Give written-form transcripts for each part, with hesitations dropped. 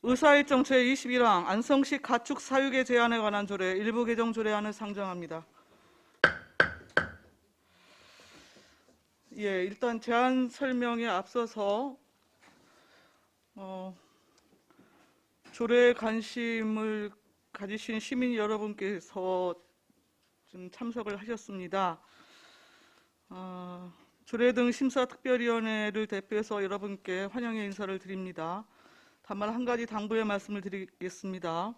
의사일정 제21항 안성시 가축 사육의 제한에 관한 조례 일부 개정 조례안을 상정합니다. 예, 일단 제안 설명에 앞서서 조례에 관심을 가지신 시민 여러분께서 좀 참석을 하셨습니다. 조례 등 심사특별위원회를 대표해서 여러분께 환영의 인사를 드립니다. 다만 한 가지 당부의 말씀을 드리겠습니다.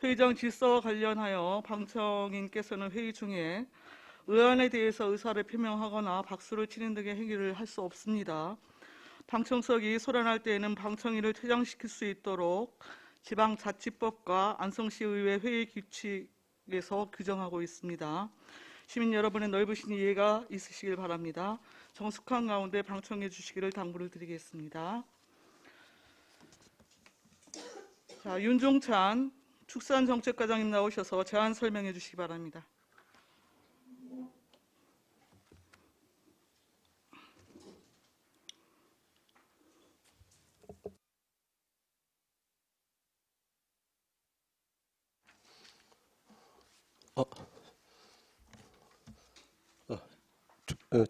회의장 질서와 관련하여 방청인께서는 회의 중에 의안에 대해서 의사를 표명하거나 박수를 치는 등의 행위를 할 수 없습니다. 방청석이 소란할 때에는 방청인을 퇴장시킬 수 있도록 지방자치법과 안성시의회 회의 규칙에서 규정하고 있습니다. 시민 여러분의 넓으신 이해가 있으시길 바랍니다. 정숙한 가운데 방청해 주시기를 당부를 드리겠습니다. 자, 윤종찬 축산정책과장님 나오셔서 제안 설명해 주시기 바랍니다.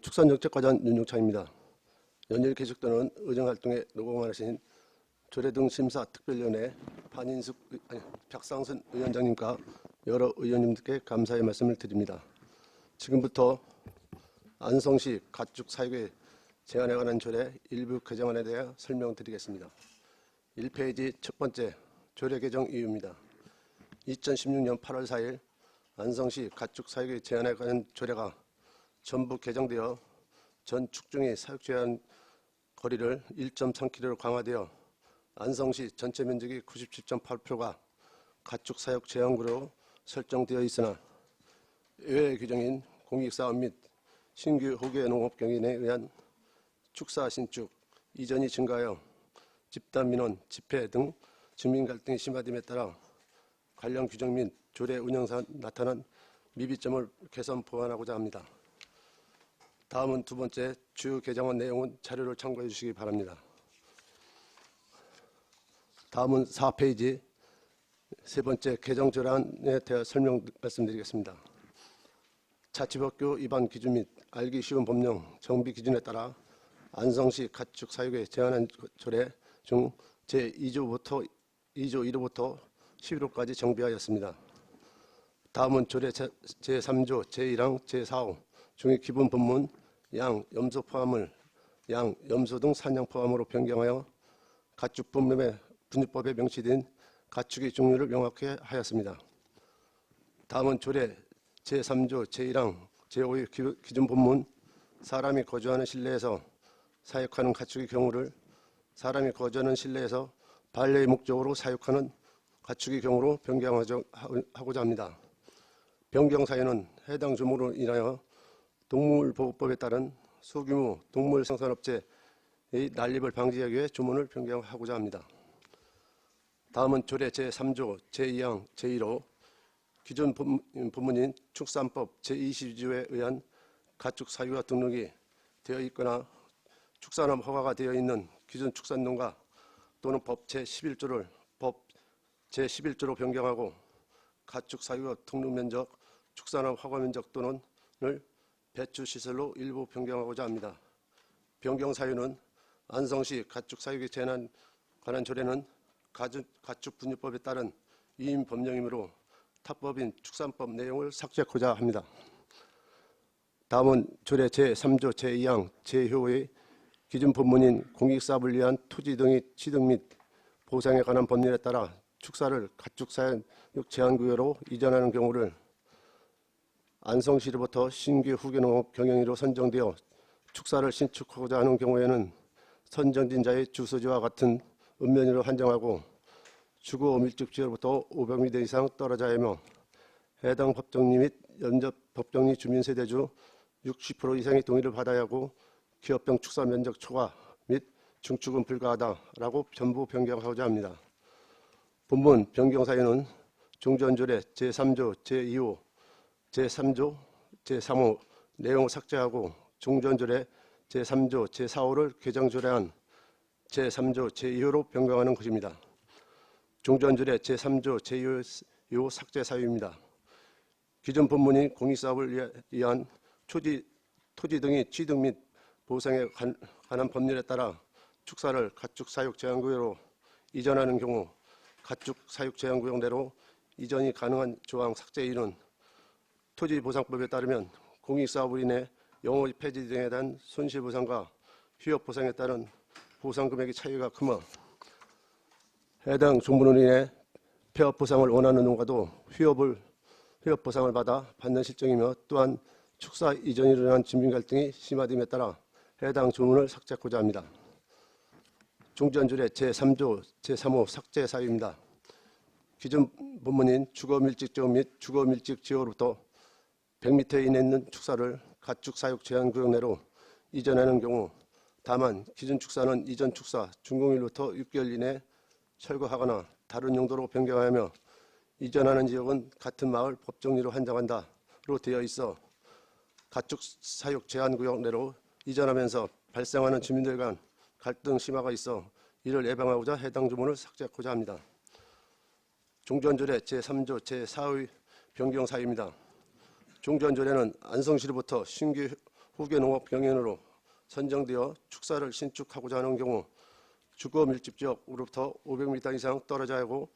축산정책과장 윤종창입니다. 연일 계속되는 의정활동에 노고만하신 조례 등 심사 특별위원회 박상순 위원장님과 여러 의원님들께 감사의 말씀을 드립니다. 지금부터 안성시 가축 사육의 제한에 관한 조례 일부 개정안에 대해 설명드리겠습니다. 1페이지 첫 번째 조례 개정 이유입니다. 2016년 8월 4일 안성시 가축 사육의 제한에 관한 조례가 전부 개정되어 전 축중의 사육 제한 거리를 1.3km로 강화되어 안성시 전체 면적이 97.8%가 가축 사육 제한구로 설정되어 있으나 외의 규정인 공익사업 및 신규 호계 농업 경인에 의한 축사 신축 이전이 증가하여 집단 민원, 집회 등 주민 갈등이 심화됨에 따라 관련 규정 및 조례 운영상 나타난 미비점을 개선 보완하고자 합니다. 다음은 두 번째 주요 개정안 내용은 자료를 참고해 주시기 바랍니다. 다음은 4페이지 세 번째 개정 조례안에 대해 설명 말씀드리겠습니다. 자치법규 위반 기준 및 알기 쉬운 법령 정비 기준에 따라 안성시 가축 사육에 제한한 조례 중 제2조 1호부터 11호까지 정비하였습니다. 다음은 조례 제3조 제1항 제4호 중의 기본 본문 양, 염소 포함을 양, 염소 등 산양 포함으로 변경하여 가축 분류법에 명시된 가축의 종류를 명확히 하였습니다. 다음은 조례 제3조 제1항 제5의 기준 본문 사람이 거주하는 실내에서 사육하는 가축의 경우를 사람이 거주하는 실내에서 반려의 목적으로 사육하는 가축의 경우로 변경하고자 합니다. 변경 사유는 해당 조문으로 인하여 동물보호법에 따른 소규모 동물 생산업체의 난립을 방지하기 위해 조문을 변경하고자 합니다. 다음은 조례 제3조 제2항 제1호 기존 본문인 축산법 제22조에 의한 가축 사유와 등록이 되어 있거나 축산업 허가가 되어 있는 기존 축산농가 또는 법 제11조를 법 제11조로 변경하고 가축 사유와 등록 면적, 축산업 허가 면적 또는을 배추 시설로 일부 변경하고자 합니다. 변경 사유는 안성시 가축 사육에 제한한 관한 조례는 가축 분류법에 따른 위임 법령이므로 타법인 축산법 내용을 삭제하고자 합니다. 다음은 조례 제3조 제2항 제2호의 기준 본문인 공익사업을 위한 토지 등의 취득 및 보상에 관한 법률에 따라 축사를 가축 사육 제한구역으로 이전하는 경우를 안성시로부터 신규 후계농업 경영지로 선정되어 축사를 신축하고자 하는 경우에는 선정진 자의 주소지와 같은 읍면으로 한정하고 주거 밀집지로부터 500m 이상 떨어져야 하며 해당 법정리 및 연접 법정리 주민세대주 60% 이상의 동의를 받아야 하고 기업병 축사 면적 초과 및 중축은 불가하다라고 전부 변경하고자 합니다. 본문 변경 사유는 종전조례 제3조 제2호 제3조 제3호 내용을 삭제하고 종전조례 제3조 제4호를 개정조례안 제3조 제2호로 변경하는 것입니다. 종전줄의 제3조 제2호 삭제 사유입니다. 기존 본문이 공익사업을 위한 토지 등의 취득 및 보상에 관한 법률에 따라 축사를 가축 사육 제한구역으로 이전하는 경우 가축 사육 제한구역 내로 이전이 가능한 조항 삭제 이유는 토지보상법에 따르면 공익사업으로 인해 영업이 폐지 등에 대한 손실보상과 휴업보상에 따른 보상금액의 차이가 크며 해당 조문으로 인해 폐업보상을 원하는 농가도 휴업보상을 받아 받는 실정이며 또한 축사 이전이 일어난 주민갈등이 심화됨에 따라 해당 조문을 삭제하고자 합니다. 종전줄의 제3조 제3호 삭제 사유입니다. 기존 본문인 주거밀집지역 및 주거밀집지역으로부터 100m 이내에 있는 축사를 가축 사육 제한구역 내로 이전하는 경우 다만 기존 축사는 이전 축사 준공일부터 6개월 이내에 철거하거나 다른 용도로 변경하며 이전하는 지역은 같은 마을 법정리로 한정한다로 되어 있어 가축 사육 제한구역 내로 이전하면서 발생하는 주민들 간 갈등 심화가 있어 이를 예방하고자 해당 조문을 삭제하고자 합니다. 종전조례 제3조 제4의 변경 사유입니다. 종전조례는 안성시로부터 신규 후계농업 병행으로 선정되어 축사를 신축하고자 하는 경우 주거밀집지역으로부터 500m 이상 떨어져야 하고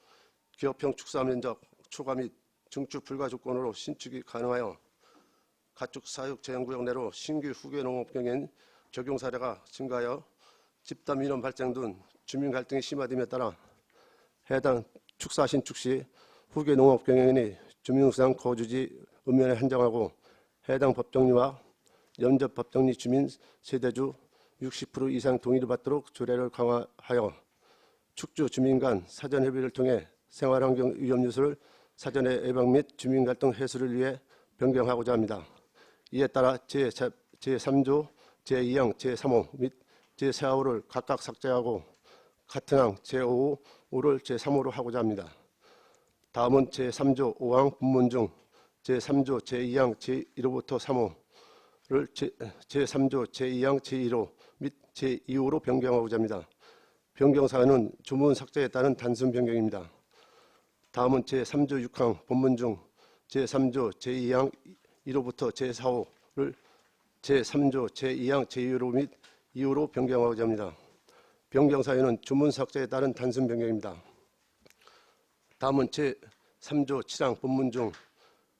기업형 축사 면적 초과 및 증축 불가 조건으로 신축이 가능하여 가축 사육 제한구역 내로 신규 후계농업 병행 적용 사례가 증가하여 집단 민원 발생 등 주민 갈등이 심화됨에 따라 해당 축사 신축 시 후계농업 경영인이 주민등록상 거주지 읍면에 한정하고 해당 법정리와 연접 법정리 주민 세대주 60% 이상 동의를 받도록 조례를 강화하여 축주 주민 간 사전 협의를 통해 생활환경 위험 요소를 사전에 예방 및 주민 갈등 해소를 위해 변경하고자 합니다. 이에 따라 제3조 제2항 제3호 및 제4호를 각각 삭제하고 같은 항 제5호, 5를 제3호로 하고자 합니다. 다음은 제3조 5항 본문 중 제3조 제2항 제1호부터 3호를 제3조 제2항 제1호 및 제2호로 변경하고자 합니다. 변경 사유는 조문 삭제에 따른 단순 변경입니다. 다음은 제3조 6항 본문 중 제3조 제2항 1호부터 제4호를 제3조 제2항 제2호 및 2호로 변경하고자 합니다. 변경 사유는 조문 삭제에 따른 단순 변경입니다. 다음은 제3조 7항 본문 중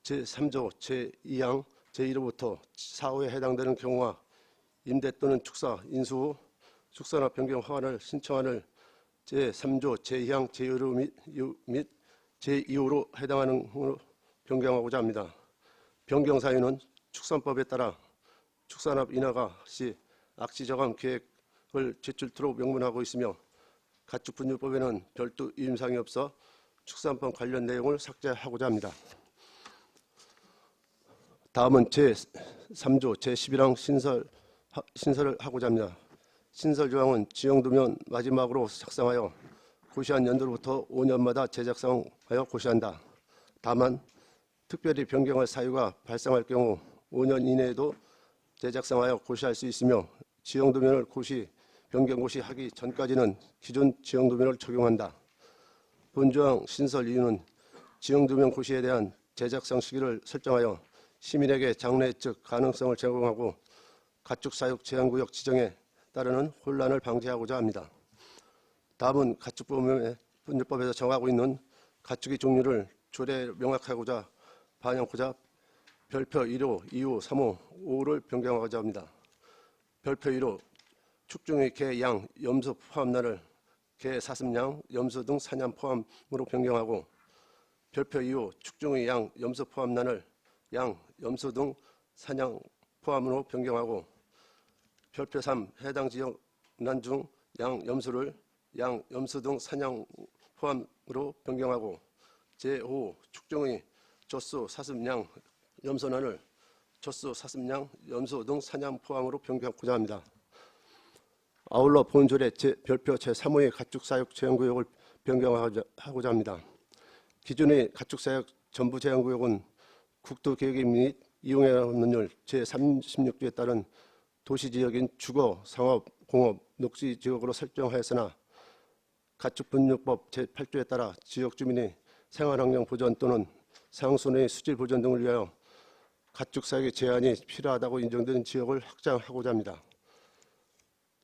제3조 제2항 제1호부터 4호에 해당되는 경우와 임대 또는 축사, 인수 후 축사나 변경 허가를 신청하는 제3조 제2항 제1호 및 제2호로 해당하는 으로 변경하고자 합니다. 변경 사유는 축산법에 따라 축산업 인하가 시 악시 저감 계획을 제출토록 명문하고 있으며 가축분유법에는 별도 위임사항이 없어 축산법 관련 내용을 삭제하고자 합니다. 다음은 제3조 제11항 신설을 하고자 합니다. 신설 조항은 지형도면 마지막으로 작성하여 고시한 연도로부터 5년마다 재작성하여 고시한다. 다만 특별히 변경할 사유가 발생할 경우 5년 이내에도 재작성하여 고시할 수 있으며 지형도면을 변경 고시하기 전까지는 기존 지형도면을 적용한다. 본조항 신설 이유는 지형도면 고시에 대한 재작성 시기를 설정하여 시민에게 장래 예측 가능성을 제공하고 가축사육 제한구역 지정에 따르는 혼란을 방지하고자 합니다. 다음은 가축분유법에서 정하고 있는 가축의 종류를 조례에 명확하고자 반영하고자 별표 1호, 2호, 3호, 5호를 변경하고자 합니다. 별표 1호 축중의 개, 양, 염소 포함란을 개, 사슴, 양, 염소 등 사냥 포함으로 변경하고 별표 2호 축중의 양, 염소 포함란을 양, 염소 등 사냥 포함으로 변경하고 별표 3 해당 지역 난 중 양, 염소를 양, 염소 등 사냥 포함으로 변경하고 제5 축중의 젖소, 사슴, 양, 염소난을 젖소, 사슴, 양, 염소 등 사냥 포함으로 변경하고자 합니다. 아울러 본조례 별표 제3호의 가축사육 제한구역을 변경하고자 합니다. 기존의 가축사육 전부 제한구역은 국토계획 및 이용에 없는 제36조에 따른 도시지역인 주거, 상업, 공업, 녹지지역으로 설정하였으나 가축분유법 제8조에 따라 지역 주민이 생활환경 보전 또는 상순의 수질 보전 등을 위하여 가축 사육의 제한이 필요하다고 인정된 지역을 확장하고자 합니다.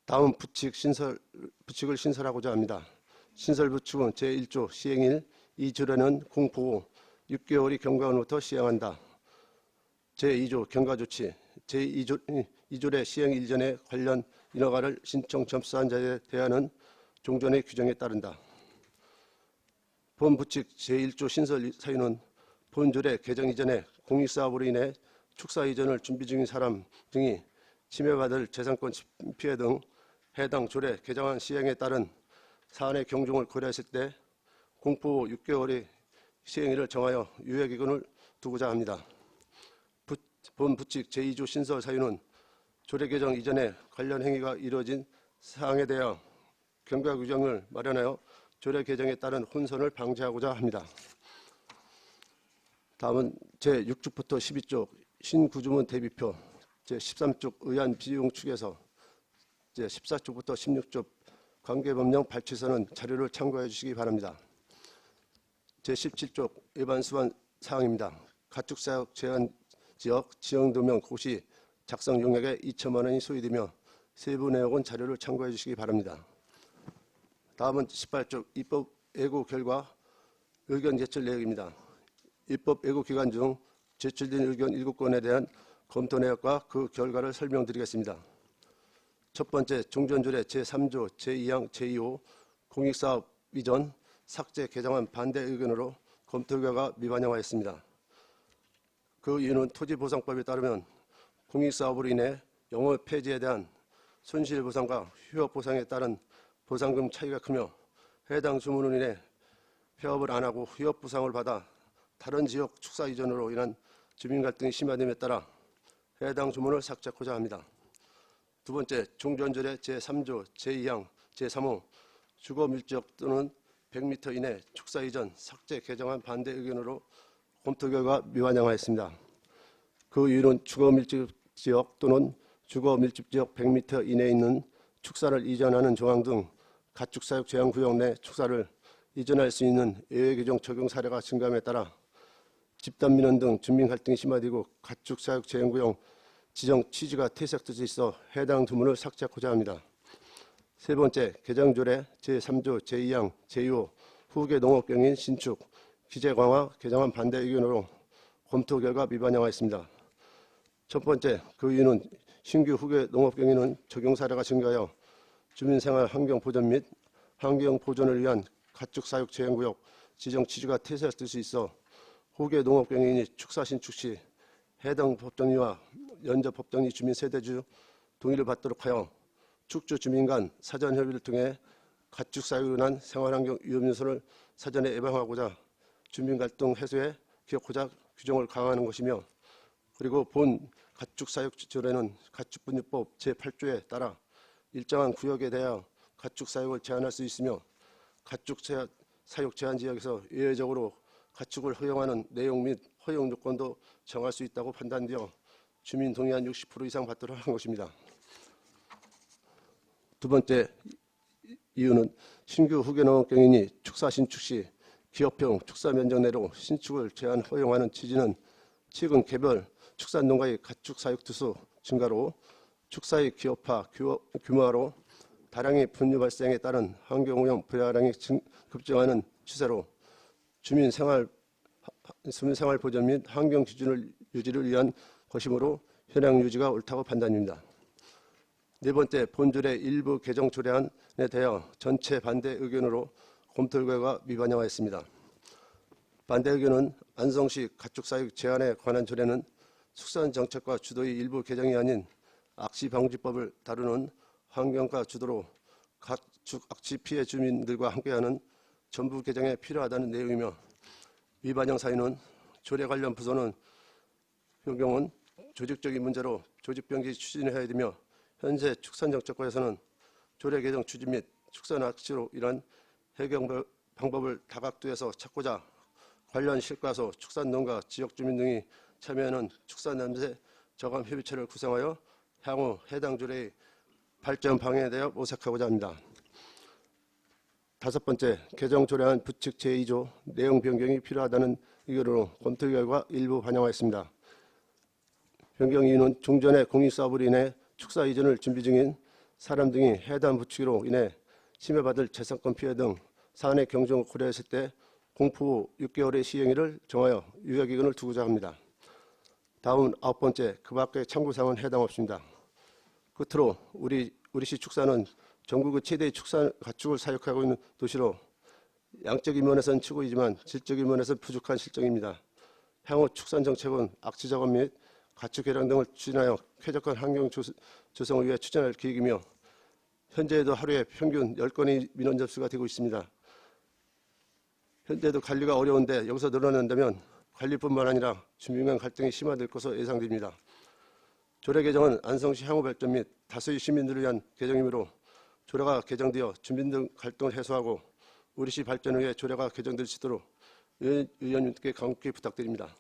다음 부칙을 신설하고자 합니다. 신설 부칙은 제1조 시행일 2조에는 공포 후 6개월이 경과한부터 시행한다. 제2조 경과조치 제2조의 시행 이전에 관련 인허가를 신청 접수한 자에 대한 종전의 규정에 따른다. 본 부칙 제1조 신설 사유는 본조례 개정 이전에 공익사업으로 인해 축사 이전을 준비 중인 사람 등이 침해받을 재산권 피해 등 해당 조례 개정안 시행에 따른 사안의 경중을 고려했을 때 공포 6개월의 시행일을 정하여 유예기간을 두고자 합니다. 본 부칙 제2조 신설 사유는 조례 개정 이전에 관련 행위가 이루어진 사항에 대하여 경과 규정을 마련하여 조례 개정에 따른 혼선을 방지하고자 합니다. 다음은 제6쪽부터 12쪽 신구조문 대비표 제13쪽 의안 비용 축에서 제14쪽부터 16쪽 관계법령 발췌서는 자료를 참고해 주시기 바랍니다. 제17쪽 일반 수반 사항입니다. 가축사육 제한 지역 지형도면 고시 작성 용역에 2천만 원이 소요되며 세부 내역은 자료를 참고해 주시기 바랍니다. 다음은 18쪽 입법 예고 결과 의견 제출 내역입니다. 입법 예고 기간 중 제출된 의견 7건에 대한 검토 내역과 그 결과를 설명드리겠습니다. 첫 번째, 종전조례 제3조 제2항 제2호 공익사업 이전 삭제 개정안 반대 의견으로 검토 결과 미반영하였습니다. 그 이유는 토지보상법에 따르면 공익사업으로 인해 영업 폐지에 대한 손실보상과 휴업보상에 따른 보상금 차이가 크며 해당 주문으로 인해 폐업을 안 하고 휴업보상을 받아 다른 지역 축사 이전으로 인한 주민 갈등이 심화됨에 따라 해당 주문을 삭제하고자 합니다. 두 번째, 종전조례 제3조 제2항 제3호 주거밀지역 또는 100m 이내 축사 이전 삭제 개정안 반대 의견으로 검토 결과 미반영하였습니다. 그 이유는 주거밀집지역 또는 주거밀집지역 100m 이내에 있는 축사를 이전하는 조항 등 가축사육 제한구역 내 축사를 이전할 수 있는 예외규정 적용 사례가 증가함에 따라 집단민원 등 주민 갈등이 심화되고 가축사육 제한구역 지정 취지가 퇴색될 수 있어 해당 두문을 삭제하고자 합니다. 세 번째, 개정조례 제3조 제2항 제2호 후계 농업경인 신축 규제 강화 개정안 반대 의견으로 검토 결과 미반영하였습니다. 첫 번째, 그 이유는 신규 후계 농업경인은 적용 사례가 증가하여 주민생활 환경 보전 및 환경 보존을 위한 가축사육 제한구역 지정 취지가 퇴색될 수 있어 후계 농업경인이 축사 신축 시 해당 법정리와 연접 법정리 주민 세대주 동의를 받도록 하여 축주 주민 간 사전 협의를 통해 가축 사육으로 인한 생활환경 위험 요소를 사전에 예방하고자 주민 갈등 해소에 기여하고자 규정을 강화하는 것이며, 그리고 본 가축 사육 조례는 가축분유법 제8조에 따라 일정한 구역에 대하여 가축 사육을 제한할 수 있으며 가축 사육 제한 지역에서 예외적으로 가축을 허용하는 내용 및 허용 요건도 정할 수 있다고 판단되어 주민 동의안 60% 이상 받도록 한 것입니다. 두 번째 이유는 신규 후계 농업경인이 축사 신축 시 기업형 축사 면적 내로 신축을 제한 허용하는 취지는 최근 개별 축산농가의 가축 사육 투수 증가로 축사의 기업화 규모화로 다량의 분유 발생에 따른 환경오염 불량이 급증하는 추세로 주민 생활 보전 및 환경 기준을 유지를 위한 것이므로 현행 유지가 옳다고 판단입니다. 네 번째, 본조례 일부 개정 조례안에 대하여 전체 반대 의견으로 검토 결과 미반영하였습니다. 반대 의견은 안성시 가축사육 제한에 관한 조례는 축산정책과 주도의 일부 개정이 아닌 악취방지법을 다루는 환경과 주도로 가축 악취 피해 주민들과 함께하는 전부 개정에 필요하다는 내용이며, 미반영 사유는 조례 관련 부서는 경우는 조직적인 문제로 조직변경이 추진해야 되며, 현재 축산정책과에서는 조례 개정 추진 및 축산 악취로 인한 해결 방법을 다각도에서 찾고자 관련 실과소, 축산농가, 지역주민 등이 참여하는 축산냄새 저감 협의체를 구성하여 향후 해당 조례의 발전 방향에 대하여 모색하고자 합니다. 다섯 번째, 개정 조례안 부칙 제2조 내용 변경이 필요하다는 의견으로 검토 결과 일부 반영하였습니다. 변경 이유는 종전의 공익사업으로 인해 축사 이전을 준비 중인 사람 등이 해당 부칙으로 인해 침해받을 재산권 피해 등 사안의 경중을 고려했을 때 공포 후 6개월의 시행일을 정하여 유효기간을 두고자 합니다. 다음 아홉 번째, 그 밖의 참고사항은 해당 없습니다. 끝으로 우리시 축사는 전국의 최대의 축산 가축을 사육하고 있는 도시로 양적인 면에서는 최고이지만 질적인 면에서는 부족한 실정입니다. 향후 축산 정책은 악취 작업 및 가축 개량 등을 추진하여 쾌적한 환경 조성을 위해 추진할 계획이며 현재에도 하루에 평균 10건의 민원 접수가 되고 있습니다. 현재도 관리가 어려운데 여기서 늘어난다면 관리뿐만 아니라 주민 간 갈등이 심화될 것으로 예상됩니다. 조례 개정은 안성시 향후 발전 및 다수의 시민들을 위한 개정이므로 조례가 개정되어 주민 등 갈등을 해소하고 우리시 발전을 위해 조례가 개정될 수 있도록 의원님께 강력히 부탁드립니다.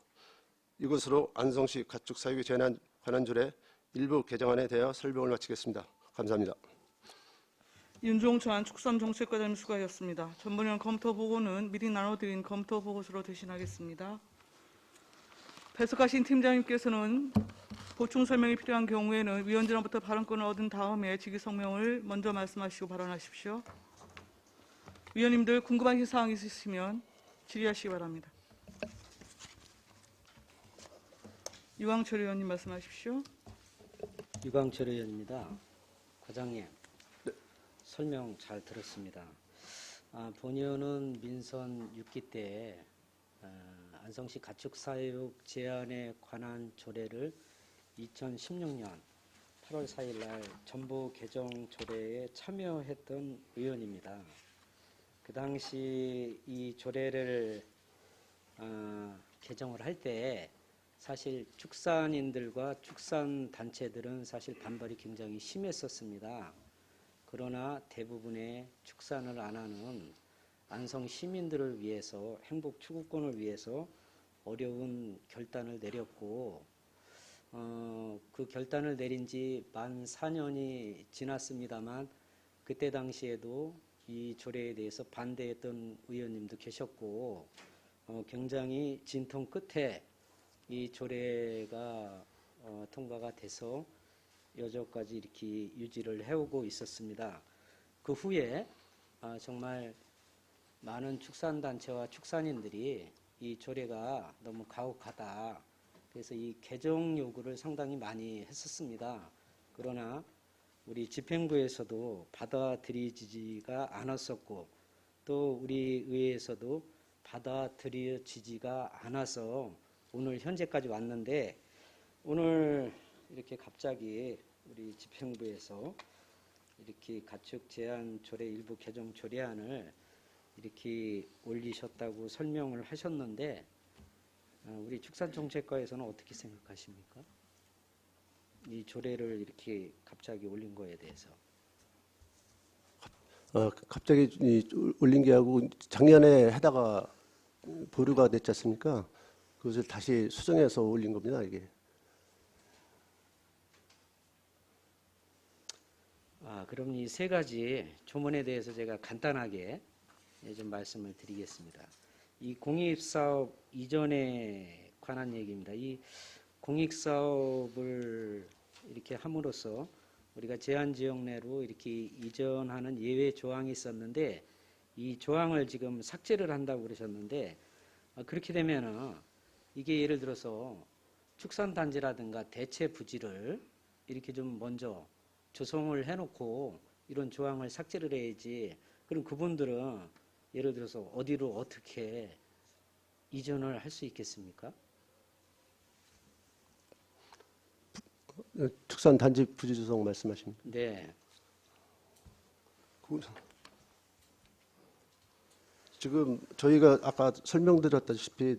이것으로 안성시 가축 사육에 관한 조례 일부 개정안에 대하여 설명을 마치겠습니다. 감사합니다. 윤종찬 축산정책과장님 수고하셨습니다. 전문위원 검토 보고는 미리 나눠드린 검토 보고서로 대신하겠습니다. 배석하신 팀장님께서는 보충 설명이 필요한 경우에는 위원장으로부터 발언권을 얻은 다음에 직위 성명을 먼저 말씀하시고 발언하십시오. 위원님들 궁금하신 사항 있으시면 질의하시기 바랍니다. 유광철 의원님 말씀하십시오. 유광철 의원입니다. 과장님, 설명 잘 들었습니다. 본 의원은 민선 6기 때 안성시 가축사육 제한에 관한 조례를 2016년 8월 4일 날 전부 개정 조례에 참여했던 의원입니다. 그 당시 이 조례를 개정을 할 때 사실 축산인들과 축산단체들은 사실 반발이 굉장히 심했었습니다. 그러나 대부분의 축산을 안 하는 안성 시민들을 위해서 행복 추구권을 위해서 어려운 결단을 내렸고 그 결단을 내린 지 만 4년이 지났습니다만 그때 당시에도 이 조례에 대해서 반대했던 의원님도 계셨고 굉장히 진통 끝에 이 조례가 통과가 돼서 여전까지 이렇게 유지를 해오고 있었습니다. 그 후에 정말 많은 축산단체와 축산인들이 이 조례가 너무 가혹하다. 그래서 이 개정 요구를 상당히 많이 했었습니다. 그러나 우리 집행부에서도 받아들이지가 않았었고 또 우리 의회에서도 받아들여지지가 않아서 오늘 현재까지 왔는데 오늘 이렇게 갑자기 우리 집행부에서 이렇게 가축 제한 조례 일부 개정 조례안을 이렇게 올리셨다고 설명을 하셨는데 우리 축산정책과에서는 어떻게 생각하십니까? 이 조례를 이렇게 갑자기 올린 거에 대해서. 갑자기 올린 게 하고 작년에 하다가 보류가 됐지 않습니까? 그것을 다시 수정해서 올린 겁니다, 이게. 그럼 이 세 가지 조문에 대해서 제가 간단하게 좀 말씀을 드리겠습니다. 이 공익사업 이전에 관한 얘기입니다. 이 공익사업을 이렇게 함으로써 우리가 제한지역 내로 이렇게 이전하는 예외 조항이 있었는데 이 조항을 지금 삭제를 한다고 그러셨는데 그렇게 되면은 이게 예를 들어서 축산단지라든가 대체 부지를 이렇게 좀 먼저 조성을 해놓고 이런 조항을 삭제를 해야지. 그럼 그분들은 예를 들어서 어디로 어떻게 이전을 할 수 있겠습니까? 축산단지 부지 조성 말씀하십니까? 네. 지금 저희가 아까 설명드렸다시피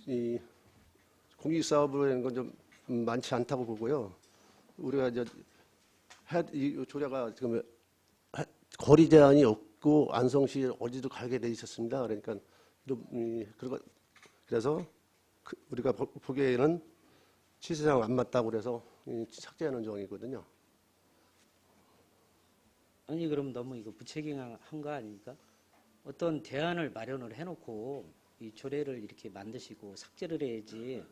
이 공익사업을 하는 건 좀 많지 않다고 보고요. 우리가 이제 이 조례가 지금 거리 제한이 없고 안성시 어디도 가게 돼 있었습니다. 그러니까 그래서 우리가 보기에는 시세상 안 맞다고 그래서 삭제하는 조항이거든요. 아니 그럼 너무 이거 무책임한 거 아닙니까? 어떤 대안을 마련을 해놓고 이 조례를 이렇게 만드시고 삭제를 해야지.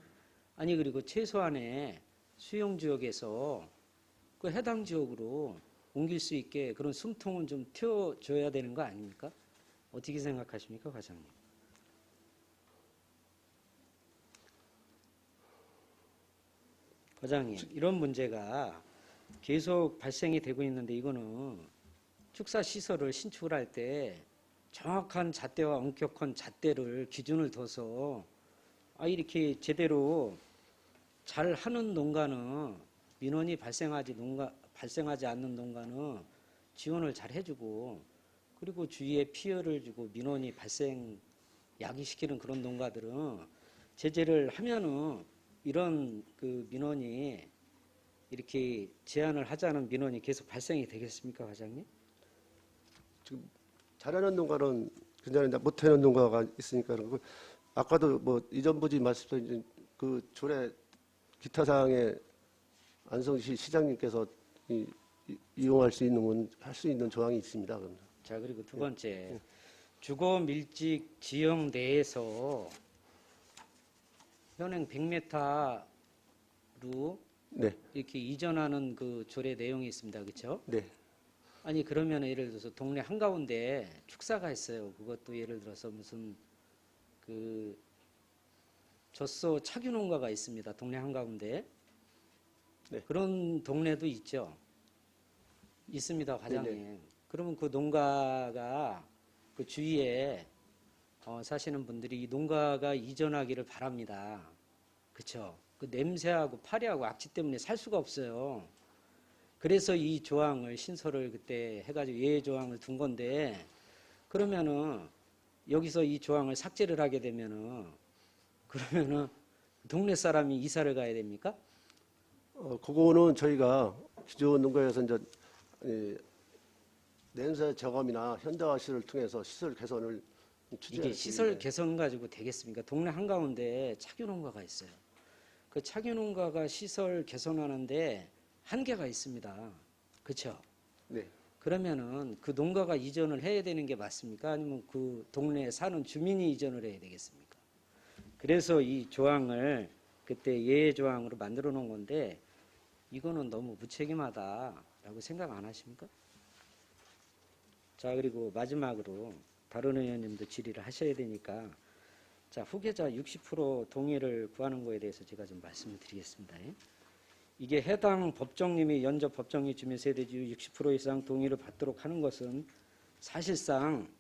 아니 그리고 최소한의 수용 지역에서 그 해당 지역으로 옮길 수 있게 그런 숨통은 좀 틔워줘야 되는 거 아닙니까? 어떻게 생각하십니까, 과장님? 과장님, 이런 문제가 계속 발생이 되고 있는데 이거는 축사 시설을 신축을 할 때 정확한 잣대와 엄격한 잣대를 기준을 둬서 이렇게 제대로 잘 하는 농가는 민원이 발생하지 않는 농가는 지원을 잘 해주고 그리고 주위에 피해를 주고 민원이 야기시키는 그런 농가들은 제재를 하면은 이런 그 민원이 이렇게 제한을 하자는 민원이 계속 발생이 되겠습니까, 과장님? 지금 잘하는 농가는 괜찮은데 못하는 농가가 있으니까 그리고 아까도 뭐 이전 부지 말씀드린 그 조례 기타 사항에 안성시 시장님께서 이용할 수 있는 건 할 수 있는 조항이 있습니다. 그럼. 자, 그리고 두 번째, 주거 밀집 지역 내에서 현행 100m로 네, 이렇게 이전하는 그 조례 내용이 있습니다. 그렇죠? 네, 아니 그러면 예를 들어서 동네 한가운데 축사가 있어요. 그것도 예를 들어서 무슨 그 젖소 착유 농가가 있습니다. 동네 한가운데. 네. 그런 동네도 있죠. 있습니다, 과장님. 네네. 그러면 그 농가가 그 주위에 사시는 분들이 이 농가가 이전하기를 바랍니다. 그렇죠? 그 냄새하고 파리하고 악취 때문에 살 수가 없어요. 그래서 이 조항을 신설을 그때 해가지고 예외 조항을 둔 건데 그러면은 여기서 이 조항을 삭제를 하게 되면은 그러면은 동네 사람이 이사를 가야 됩니까? 그거는 저희가 기존 농가에서 이제 냄새 저감이나 현대화 시설을 통해서 시설 개선을 추진할 이게 수 시설 있는데 개선 가지고 되겠습니까? 동네 한가운데 착유 농가가 있어요. 그 착유 농가가 시설 개선하는데 한계가 있습니다. 그렇죠? 네, 그러면은 그 농가가 이전을 해야 되는 게 맞습니까? 아니면 그 동네에 사는 주민이 이전을 해야 되겠습니까? 그래서 이 조항을 그때 예외 조항으로 만들어 놓은 건데 이거는 너무 무책임하다라고 생각 안 하십니까? 자, 그리고 마지막으로 다른 의원님도 질의를 하셔야 되니까 자, 후계자 60% 동의를 구하는 거에 대해서 제가 좀 말씀을 드리겠습니다. 이게 해당 법정님이 연접 법정이 주민 세대주의 60% 이상 동의를 받도록 하는 것은 사실상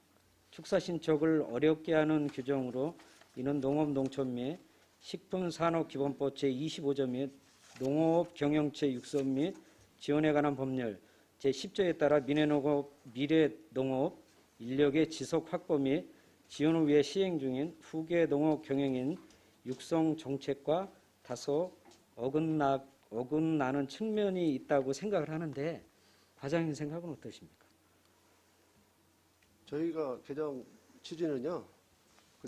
축사 신청을 어렵게 하는 규정으로 이는 농업-농촌 및 식품산업기본법 제25조 및 농업경영체 육성 및 지원에 관한 법률 제10조에 따라 미래농업 인력의 지속 확보 및 지원을 위해 시행 중인 후계 농업 경영인 육성 정책과 다소 어긋나는 측면이 있다고 생각을 하는데 과장님 생각은 어떠십니까? 저희가 개정 취지는요,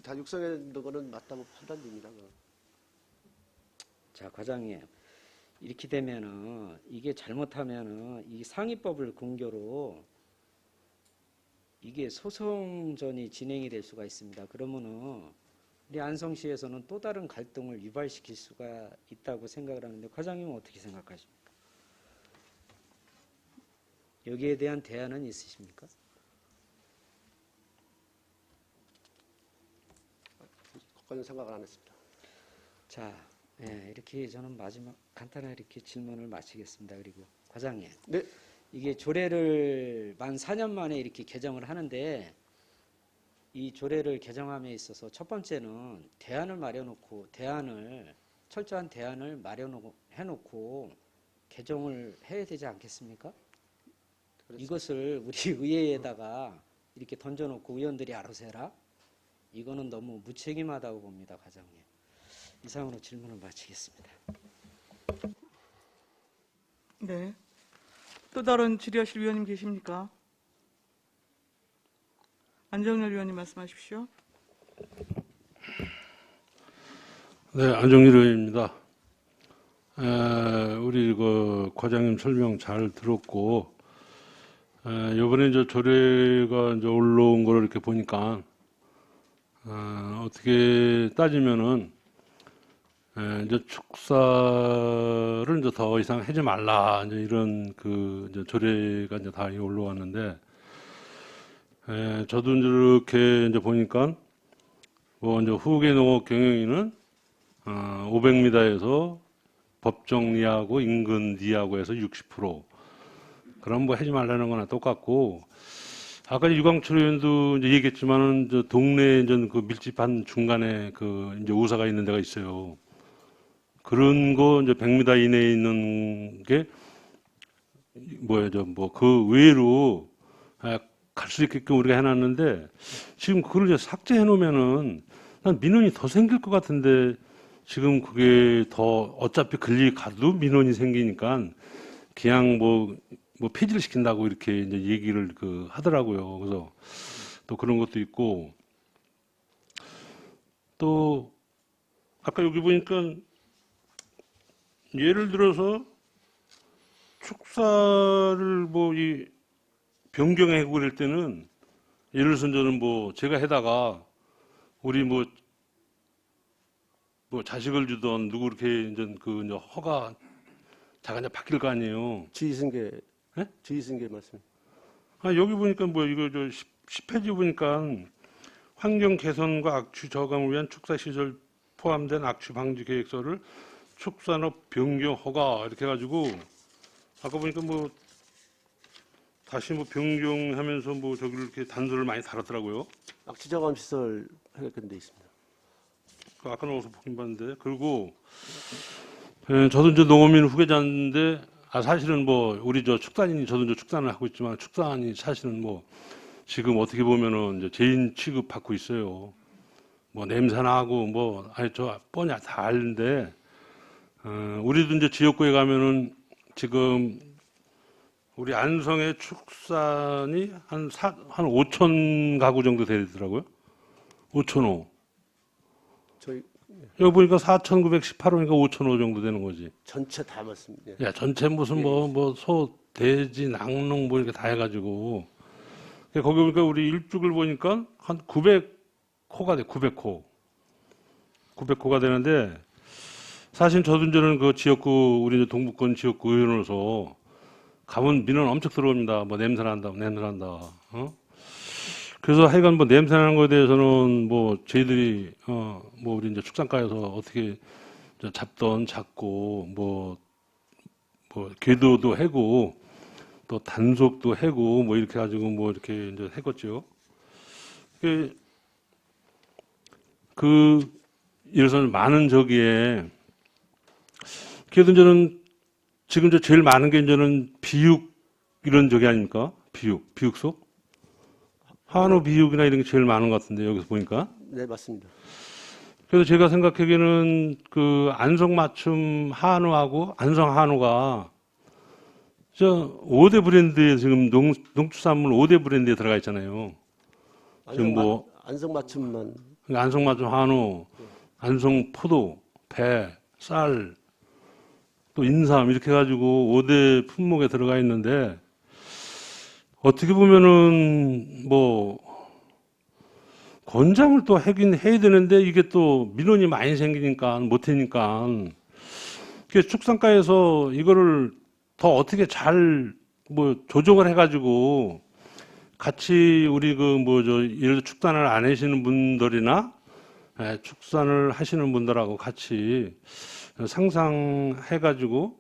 다 육성해 놓은 거는 맞다고 판단됩니다. 자, 과장님 이렇게 되면은 이게 잘못하면은 이 상위법을 근거로 이게 소송전이 진행이 될 수가 있습니다. 그러면은 우리 안성시에서는 또 다른 갈등을 유발시킬 수가 있다고 생각을 하는데 과장님은 어떻게 생각하십니까? 여기에 대한 대안은 있으십니까? 그것까지는 생각을 안 했습니다. 자, 이렇게 저는 마지막 간단하게 이렇게 질문을 마치겠습니다. 그리고 과장님, 네, 이게 조례를 만 4년 만에 이렇게 개정을 하는데 이 조례를 개정함에 있어서 첫 번째는 철저한 대안을 마련해놓고 개정을 해야 되지 않겠습니까? 그렇습니다. 이것을 우리 의회에다가 이렇게 던져놓고 의원들이 알아서 해라? 이거는 너무 무책임하다고 봅니다, 과장님. 이상으로 질문을 마치겠습니다. 네. 또 다른 질의하실 위원님 계십니까? 안정열 위원님 말씀하십시오. 네, 안정일 의원입니다. 우리 그 과장님 설명 잘 들었고, 이번에 이제 조례가 이제 올라온 거를 이렇게 보니까 어떻게 따지면은 이제 축사를 이제 더 이상 하지 말라 이제 이런 그 이제 조례가 이제 다 올라왔는데 저도 이제 이렇게 이제 보니까 뭐 이제 후계 농업 경영인은 500m에서 법정리하고 인근 리하고 해서 60%. 그럼 뭐 하지 말라는 거나 똑같고, 아까 유광철 의원도 이제 얘기했지만은 저 동네에 이제 그 밀집한 중간에 그 이제 우사가 있는 데가 있어요. 그런 거 이제 100m 이내에 있는 게 뭐야, 뭐 그 외로 갈 수 있게끔 우리가 해놨는데 지금 그걸 이제 삭제해 놓으면은 난 민원이 더 생길 것 같은데 지금 그게 더 어차피 글리 가도 민원이 생기니까 그냥 뭐 폐지를 시킨다고 이렇게 이제 얘기를 그 하더라고요. 그래서 또 그런 것도 있고 또 아까 여기 보니까 예를 들어서 축사를 뭐 이 변경하고 그럴 때는 예를 들어서 저는 뭐 제가 해다가 우리 뭐 자식을 주던 누구 이렇게 이제 그 이제 허가 자가 이제 바뀔 거 아니에요. 지희승계, 네? 지희승계 말씀. 여기 보니까 뭐 이거 저 10페이지 보니까 환경 개선과 악취 저감을 위한 축사 시설 포함된 악취 방지 계획서를 축산업 변경 허가 이렇게 해가지고 아까 보니까 뭐 다시 뭐 변경하면서 뭐 저기 이렇게 단서를 많이 달았더라고요. 악취저감 시설 하게끔 돼 있습니다. 그 아까 나와서 보긴 봤는데 그리고 저도 이제 농어민 후계자인데 사실은 뭐 우리 저 축산인이 저도 이제 축산을 하고 있지만 축산이 사실은 뭐 지금 어떻게 보면은 이제 죄인 취급 받고 있어요. 뭐 냄새나고 뭐 아니 저 뻔히 다 아는데 우리도 이제 지역구에 가면은 지금 우리 안성의 축산이 한 5천 가구 정도 되더라고요. 5,000호. 저희 여기 보니까 4,918호니까 5,000호 정도 되는 거지. 전체 다 맞습니다. 예. 야, 전체 무슨 뭐 소, 돼지, 낙농 뭐 이렇게 다 해가지고. 거기 보니까 우리 일죽을 보니까 한 900호가 돼, 900호. 900호가 되는데 사실 저도 이제는 그 지역구, 우리 이제 동북권 지역구 의원으로서 가면 민원 엄청 들어옵니다. 뭐 냄새 난다, 그래서 하여간 뭐 냄새 나는 거에 대해서는 뭐 저희들이 뭐 우리 이제 축산가에서 어떻게 잡고 뭐 궤도도 해고 또 단속도 해고 뭐 이렇게 가지고 뭐 이렇게 이제 해갔죠. 그 예를 들어서 많은 저기에 그래도 이제는 지금 이제 제일 많은 게 이제는 비육 이런 저기 아닙니까? 비육소? 한우 비육이나 이런 게 제일 많은 것 같은데 여기서 보니까. 네, 맞습니다. 그래서 제가 생각하기에는 그 안성맞춤 한우하고 안성 한우가 저 5대 브랜드에 지금 농축산물 5대 브랜드에 들어가 있잖아요. 지금 뭐 안성 맞춤만 안성맞춤 한우, 안성 포도, 배, 쌀, 또 인삼 이렇게 해가지고 5대 품목에 들어가 있는데 어떻게 보면은 뭐 권장을 또 하긴 해야 되는데 이게 또 민원이 많이 생기니까 못하니까 그래서 축산가에서 이거를 더 어떻게 잘 뭐 조정을 해가지고 같이 우리 그 뭐 저 예를 들어 축산을 안 하시는 분들이나 축산을 하시는 분들하고 같이 상상해가지고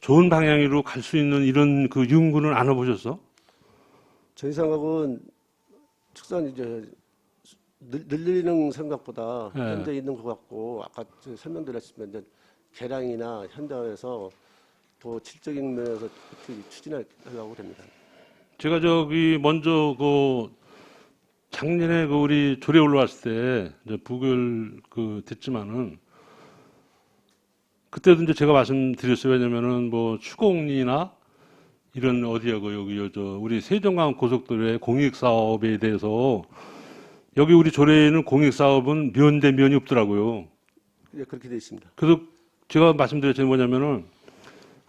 좋은 방향으로 갈 수 있는 이런 그 연구는 안 해보셨어? 저희 생각은 축산 이제 늘리는 생각보다 네. 현재 있는 것 같고 아까 설명드렸지만 이제 개량이나 현대화해서 더 질적인 면에서 추진하려고 합니다. 제가 저기 먼저 그 작년에 그 우리 조례 올라왔을 때 이제 부결 그 됐지만은 그때도 이제 제가 말씀드렸어요. 왜냐면은 뭐 추공리나 이런 어디야 그 여기 저 우리 세종강 고속도로의 공익 사업에 대해서 여기 우리 조례에는 공익 사업은 면 대 면이 없더라고요. 예, 그렇게 되어 있습니다. 그래서 제가 말씀드렸죠 뭐냐면은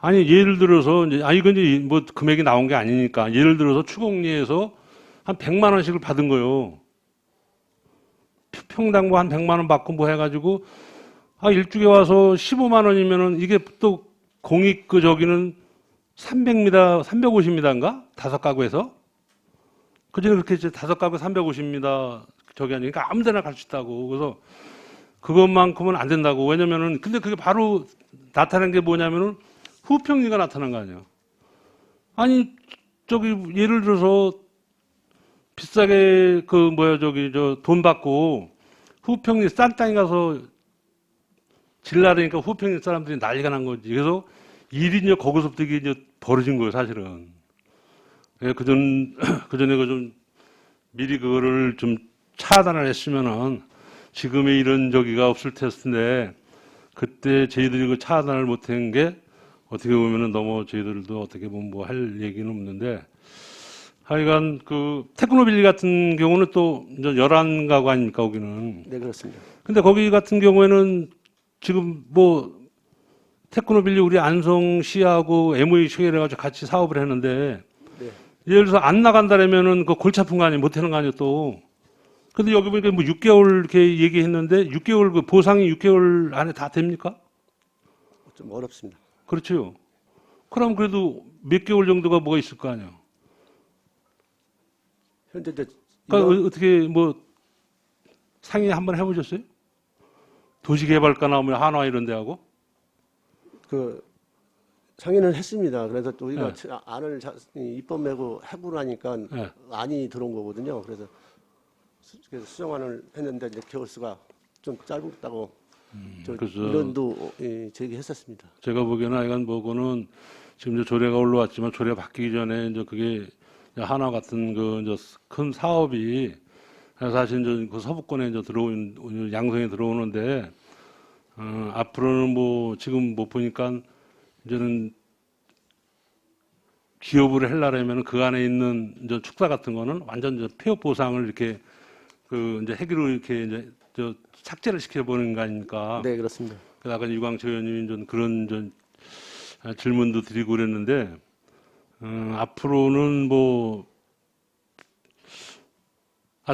아니 예를 들어서 이제 이건 이제 뭐 금액이 나온 게 아니니까 예를 들어서 추곡리에서 한 100만 원씩을 받은 거예요. 평당 뭐 한 100만 원 받고 뭐 해가지고 일주에 와서 15만 원이면은 이게 또 공익 그 저기는 300m, 350m인가? 5가구에서? 그전에 그렇게 이제 5가구 350m 저기 아니니까 아무 데나 갈 수 있다고. 그래서 그것만큼은 안 된다고. 왜냐면은, 근데 그게 바로 나타난 게 뭐냐면은 후평리가 나타난 거 아니에요. 아니, 저기, 예를 들어서 비싸게 돈 받고 후평리 싼 땅에 가서 질라르니까 후평리 사람들이 난리가 난 거지. 그래서 일이 이제 거기서부터 이게 이제 벌어진 거예요, 사실은. 그전에 그 좀 미리 그거를 좀 차단을 했으면은 지금의 이런 저기가 없을 텐데 그때 저희들이 그 차단을 못한 게 어떻게 보면은 너무 저희들도 어떻게 보면 뭐 할 얘기는 없는데 하여간 그 테크노빌리 같은 경우는 또 이제 11가구 아닙니까, 거기는. 네, 그렇습니다. 근데 거기 같은 경우에는 지금 뭐 테크노빌리 우리 안성시하고 MOU 체결해가지고 같이 사업을 했는데 네. 예를 들어서 안 나간다라면은 그 골치 아픈 거 아니에요? 못 하는 거 아니에요, 또. 근데 여기 보니까 뭐 6개월 이렇게 얘기했는데 6개월 그 보상이 6개월 안에 다 됩니까? 좀 어렵습니다. 그렇죠. 그럼 그래도 몇 개월 정도가 뭐가 있을 거 아니에요? 현재 이제 그러니까 어떻게 뭐 상의 한번 해보셨어요? 도시개발과나 뭐 한화 이런 데하고? 그 상의는 했습니다. 그래서 또 우리가 네. 안을 입법 내고 해부를 하니까 네. 안이 들어온 거거든요. 그래서 수정안을 했는데 이제 개월수가 좀 짧다고 그래서 의견도 제기했었습니다. 제가 보기에는 하여간 뭐고는 지금 이제 조례가 올라왔지만 조례가 바뀌기 전에 이제 그게 하나 같은 그 이제 큰 사업이 사실 이제 그 서부권에 이제 들어온 양성에 들어오는데 앞으로는 뭐 지금 못 보니까 이제는 기업을 하려면 그 안에 있는 이제 축사 같은 거는 완전 이제 폐업 보상을 이렇게 그 이제 해기로 이렇게 이제 저 삭제를 시켜보는 거 아닙니까? 네, 그렇습니다. 그래서 아까 유광철 의원님이 좀 그런 좀 질문도 드리고 그랬는데 앞으로는 뭐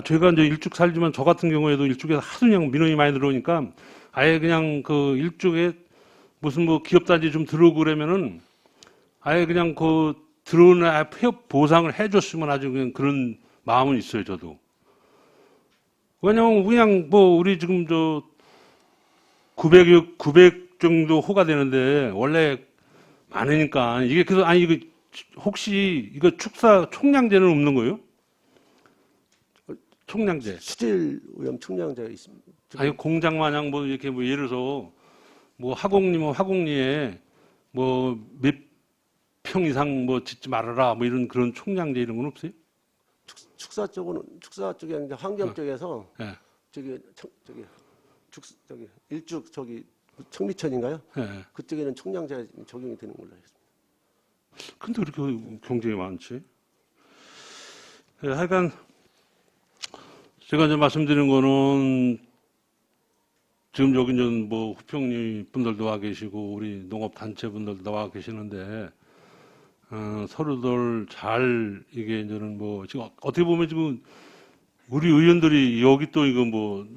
저희가 이제 일죽 살지만 저 같은 경우에도 일죽에서 하도 그냥 민원이 많이 들어오니까 아예 그냥 그 일죽에 무슨 뭐 기업단지 좀 들어오고 그러면은 아예 그냥 그 들어오는 아예 폐업 보상을 해줬으면 아주 그냥 그런 마음은 있어요, 저도. 왜냐면 그냥 뭐 우리 지금 저 900 정도 호가 되는데 원래 많으니까 이게 그래서 이거 혹시 이거 축사 총량제는 없는 거예요? 총량제. 수질 오염 총량제가 있습니다. 이거 공장 마냥 뭐 이렇게 뭐 예를 들어서 뭐 화곡리면 화곡리에 뭐 몇 평 이상 뭐 짓지 말아라 뭐 이런 그런 총량제 이런 건 없어요? 축사 쪽에 아니라 환경 쪽에서 예. 저기 일죽 청리천인가요? 예. 그쪽에는 총량제가 적용이 되는 걸로 알고 있습니다. 근데 그렇게 경쟁이 많지? 예, 하여간 제가 이제 말씀드린 거는 지금 여기 이제 뭐 후평리 분들도 와 계시고 우리 농업 단체 분들도 와 계시는데 서로들 잘 이게 이제는 뭐 지금 어떻게 보면 지금 우리 의원들이 여기 또 이거 뭐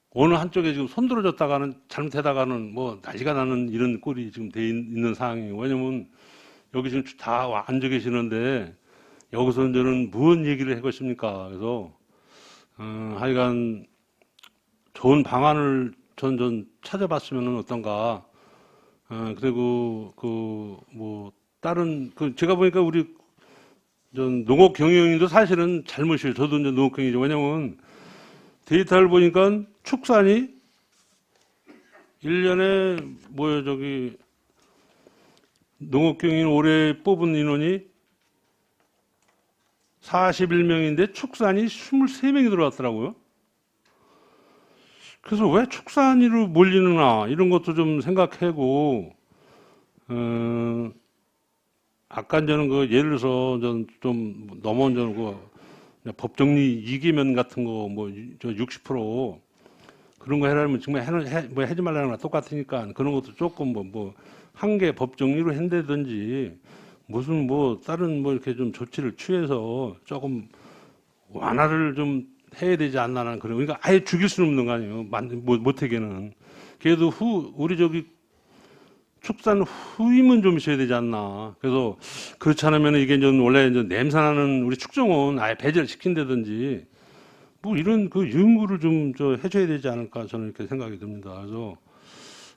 어느 한쪽에 지금 손들어졌다가는 잘못하다가는 뭐 난리가 나는 이런 꼴이 지금 돼 있는 상황이에요. 왜냐면 여기 지금 다 앉아 계시는데 여기서 이제는 무슨 얘기를 하겠습니까? 그래서 하여간 좋은 방안을 전 찾아봤으면 어떤가. 그리고 뭐 다른 제가 보니까 우리 농업 경영인도 사실은 잘못이에요. 저도 이제 농업 경영이죠. 왜냐면 데이터를 보니까 축산이 1년에 뭐요 저기 농업 경영인 올해 뽑은 인원이 41명인데 축산이 23명이 들어왔더라고요. 그래서 왜 축산이로 몰리느냐 이런 것도 좀 생각하고 아까 저는 그 예를 들어서 좀 넘어온 저는 그 법정리 이기면 같은 거 뭐 저 60% 그런 거 해라면 정말 뭐 하지 말라는 거랑 똑같으니까 그런 것도 조금 뭐 한 개 법 정리로 한다든지 무슨 뭐 다른 뭐 이렇게 좀 조치를 취해서 조금 완화를 좀 해야 되지 않나라는 그런, 그러니까 아예 죽일 수는 없는 거 아니에요. 못하게는. 그래도 우리 저기 축산 후임은 좀 있어야 되지 않나. 그래서 그렇지 않으면 이게 좀 원래 이제 냄새나는 우리 축정원 아예 배제를 시킨다든지 뭐 이런 그 연구를 좀 해줘야 되지 않을까 저는 이렇게 생각이 듭니다. 그래서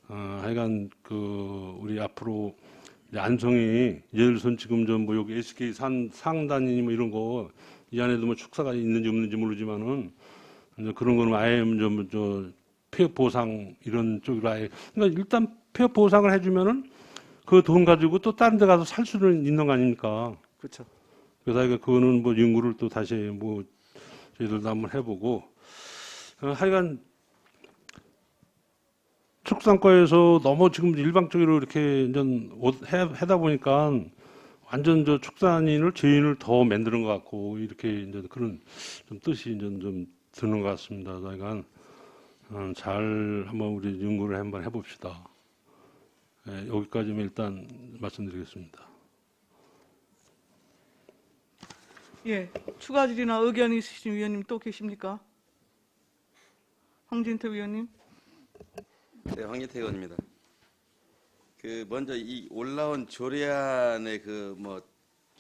하여간 그 우리 앞으로 이제 안성이 예를 들어서 지금 좀 뭐 여기 SK 상단이니 뭐 이런 거 이 안에도 뭐 축사가 있는지 없는지 모르지만은 이제 그런 거는 아예 좀 폐업 보상 이런 쪽으로 아예, 그러니까 일단 폐업 보상을 해주면은 그 돈 가지고 또 다른 데 가서 살 수는 있는 거 아닙니까? 그렇죠. 그래서 그거는 뭐 연구를 또 다시 뭐 저희들도 한번 해보고, 하여간 축산과에서 너무 지금 일방적으로 이렇게 이제 하다 보니까 완전 저 축산인을 죄인을 더 만드는 것 같고 이렇게 이제 그런 좀 뜻이 이제 좀 드는 것 같습니다. 그러니까 잘 한번 우리 연구를 한번 해봅시다. 예, 여기까지만 일단 말씀드리겠습니다. 예, 추가 질의나 의견 있으신 위원님 또 계십니까? 황진태 위원님. 네, 황진태 의원입니다. 먼저 이 올라온 조례안의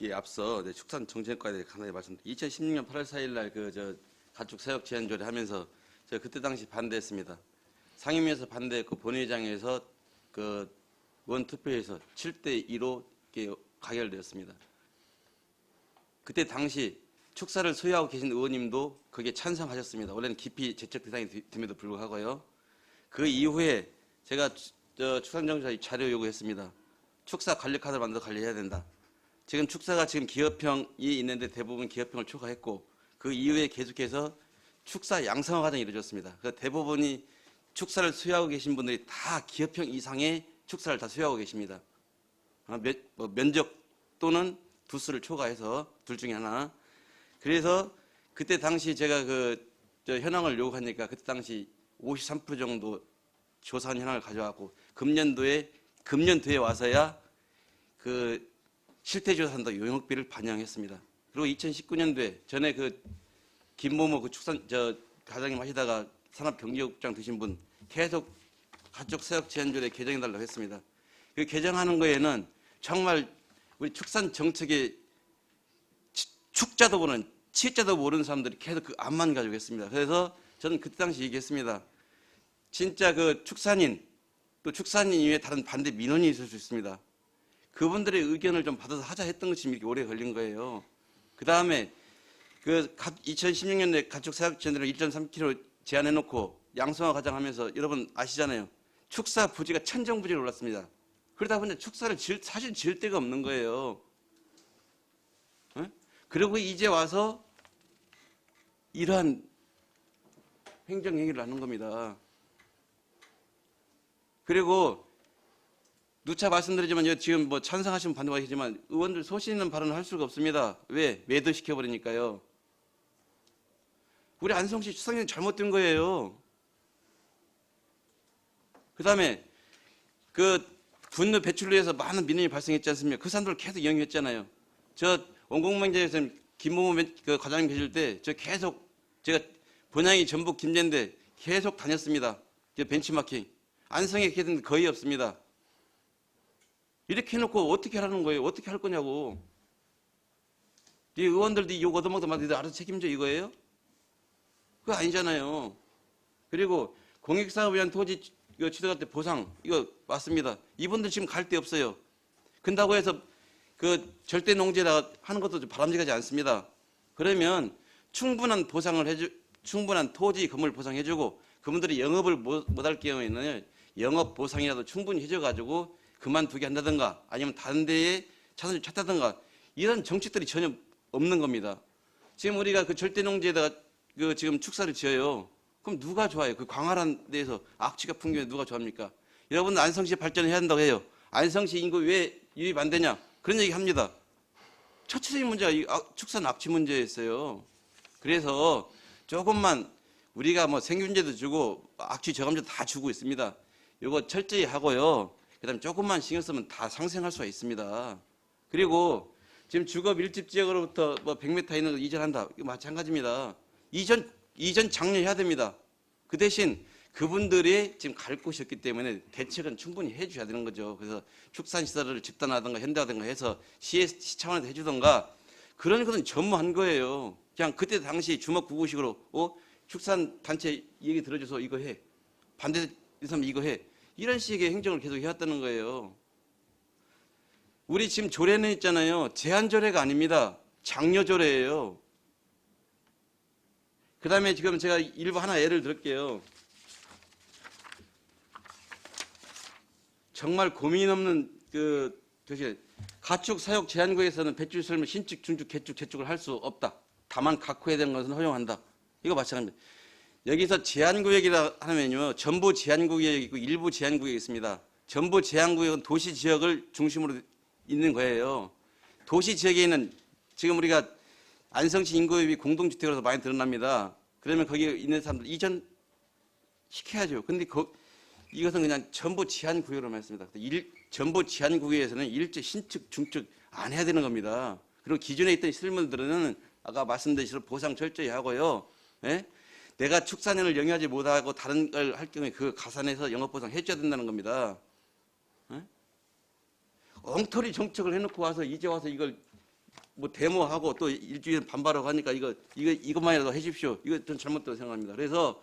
이에 앞서 축산정책과에 대해 하나 말씀드립니다. 2016년 8월 4일 날 가축 사육 제한 조례 하면서 제가 그때 당시 반대했습니다. 상임위에서 반대했고 본회의장에서 의원 투표에서 7대2로 가결되었습니다. 그때 당시 축사를 소유하고 계신 의원님도 거기에 찬성하셨습니다. 원래는 깊이 제적 대상이 됨에도 불구하고요. 그 이후에 제가 축산정책 자료 요구했습니다. 축사 관리카드를 만들어 관리해야 된다. 지금 축사가 지금 기업형이 있는데 대부분 기업형을 초과했고 그 이후에 계속해서 축사 양성화 과정이 이루어졌습니다. 그래서 대부분이 축사를 소유하고 계신 분들이 다 기업형 이상의 축사를 다 소유하고 계십니다. 면적 또는 두수를 초과해서 둘 중에 하나. 그래서 그때 당시 제가 현황을 요구하니까 그때 당시 53% 정도 조사한 현황을 가져왔고 금년도에 와서야 실태조사한다 용역비를 반영했습니다. 그리고 2019년도에 전에 김모모 축산 과장님 하시다가 산업경제국장 되신 분 계속 가축 사육 제한조례 개정해달라고 했습니다. 그 개정하는 거에는 정말 우리 축산 정책의 축자도 모르는 치자도 모르는 사람들이 계속 그 암만 가지고 했습니다. 그래서 저는 그때 당시 얘기했습니다. 진짜 축산인 또 축산인 이외에 다른 반대 민원이 있을 수 있습니다. 그분들의 의견을 좀 받아서 하자 했던 것이 이렇게 오래 걸린 거예요. 그 다음에 2016년에 가축 사육 제한을 1.3kg 제한해놓고 양성화 과정하면서 여러분 아시잖아요. 축사 부지가 천정부지로 올랐습니다. 그러다 보니 축사를 사실 지을 데가 없는 거예요. 그리고 이제 와서 이러한 행정행위를 하는 겁니다. 그리고 누차 말씀드리지만 지금 찬성하시면 반대하시지만 의원들 소신 있는 발언을 할 수가 없습니다. 왜? 매도시켜버리니까요. 우리 안성시 축산인이 잘못된 거예요. 그 다음에 분노 배출로에서 많은 민원이 발생했지 않습니까? 그 사람들을 계속 이용했잖아요. 원공명제에서 김모모 과장님 계실 때 제가 본향이 전북 김제인데 계속 다녔습니다. 벤치마킹. 안성에 계속 거의 없습니다. 이렇게 해놓고 어떻게 하라는 거예요? 어떻게 할 거냐고. 이 의원들도 욕 얻어먹다 말도 알아서 책임져 이거예요? 그거 아니잖아요. 그리고 공익사업을 위한 토지 취득할 때 보상 이거 맞습니다. 이분들 지금 갈 데 없어요. 근다고 해서 절대 농지에다가 하는 것도 좀 바람직하지 않습니다. 그러면 충분한 토지 건물 보상해주고 그분들이 영업을 못할 경우에는 영업 보상이라도 충분히 해줘가지고 그만두게 한다든가 아니면 다른 데에 차선을 찾다든가 이런 정책들이 전혀 없는 겁니다. 지금 우리가 절대 농지에다가 지금 축사를 지어요. 그럼 누가 좋아요? 광활한 데에서 악취가 풍기면 누가 좋아합니까? 여러분 안성시 발전해야 한다고 해요. 안성시 인구 왜 유입 안 되냐? 그런 얘기 합니다. 첫째적인 문제가 축산 악취 문제였어요. 그래서 조금만 우리가 생균제도 주고 악취 저감제 다 주고 있습니다. 이거 철저히 하고요. 그다음에 조금만 신경 쓰면 다 상생할 수가 있습니다. 그리고 지금 주거 밀집 지역으로부터 뭐 100m 있는 거 이전한다. 이거 마찬가지입니다. 이전 장려해야 됩니다. 그 대신 그분들이 지금 갈 곳이 없기 때문에 대책은 충분히 해줘야 되는 거죠. 그래서 축산시설을 집단하든가 현대화든가 해서 시 차원에서 해주든가 그런 것은 전무한 거예요. 그냥 그때 당시 주먹구구식으로 축산단체 얘기 들어줘서 이거 해. 반대 사람 이거 해. 이런 식의 행정을 계속 해왔다는 거예요. 우리 지금 조례는 있잖아요. 제한조례가 아닙니다. 장려조례예요. 그 다음에 지금 제가 일부 하나 예를 들을게요. 정말 고민 없는 가축 사육 제한구에서는 배출 설명 신축, 중축, 개축, 재축을 할 수 없다. 다만 각호에 대한 것은 허용한다. 이거 마찬가지입니다. 여기서 제한구역이라 하면요, 전부 제한구역이 있고 일부 제한구역이 있습니다. 전부 제한구역은 도시 지역을 중심으로 있는 거예요. 도시 지역에 있는 지금 우리가 안성시 인구협이 공동주택으로서 많이 드러납니다. 그러면 거기에 있는 사람들 이전 시켜야죠. 근데 이것은 그냥 전부 제한구역으로 말씀입니다. 전부 제한구역에서는 일제 신축, 중축 안 해야 되는 겁니다. 그리고 기존에 있던 시설물들은 아까 말씀드린 보상 철저히 하고요. 예? 내가 축산인을 영위하지 못하고 다른 걸 할 경우에 그 가산해서 영업보상 해줘야 된다는 겁니다. 예? 엉터리 정책을 해놓고 와서 이제 와서 이걸 뭐 데모하고 또 일주일 반발하고 하니까 이것만이라도 해주십시오. 이거 전 잘못됐다고 생각합니다. 그래서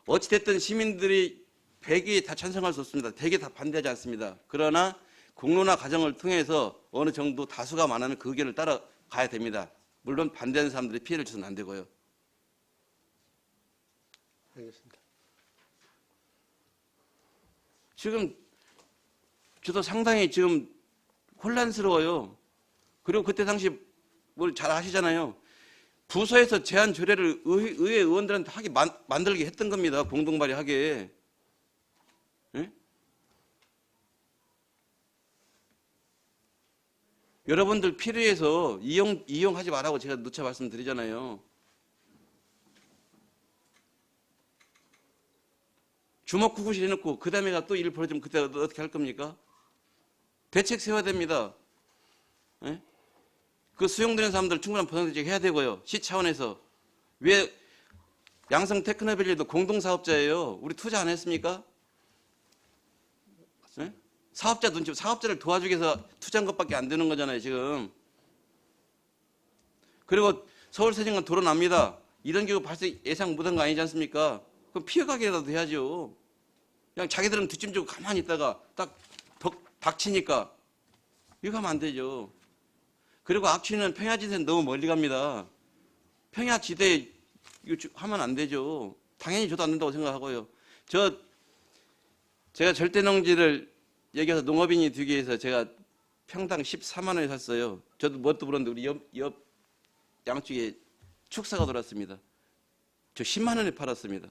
어찌됐든 시민들이 100이 다 찬성할 수 없습니다. 100이 다 반대하지 않습니다. 그러나 공론화 과정을 통해서 어느 정도 다수가 많으면 그 의견을 따라가야 됩니다. 물론 반대하는 사람들이 피해를 줘서는 안 되고요. 알겠습니다. 지금 저도 상당히 지금 혼란스러워요. 그리고 그때 당시 뭘 잘 아시잖아요. 부서에서 제한 조례를 의회 의원들한테 하게 만들게 했던 겁니다. 공동 발의하게. 예? 여러분들 필요해서 이용하지 말라고 제가 누차 말씀드리잖아요. 주먹구구시 해놓고 그 다음에가 또 일 벌어지면 그때 어떻게 할 겁니까? 대책 세워야 됩니다. 예? 그 수용되는 사람들 충분한 보상대책 해야 되고요. 시 차원에서. 왜 양성 테크노밸리도 공동사업자예요. 우리 투자 안 했습니까? 예? 사업자 눈치, 사업자를 도와주기 위해서 투자한 것밖에 안 되는 거잖아요, 지금. 그리고 서울세정관 도로 납니다. 이런 경우 발생 예상 못한 거 아니지 않습니까? 그럼 피해가게라도 해야죠. 그냥 자기들은 뒷짐 지고 가만히 있다가 딱 닥치니까 이거 하면 안 되죠. 그리고 악취는 평야지대는 너무 멀리 갑니다. 평야지대 이거 하면 안 되죠. 당연히 저도 안 된다고 생각하고요. 제가 절대농지를 여기서 농업인이 되기 위해서 제가 평당 14만 원에 샀어요. 저도 뭣도 모르는데 우리 옆 양쪽에 축사가 돌았습니다. 저 10만 원에 팔았습니다.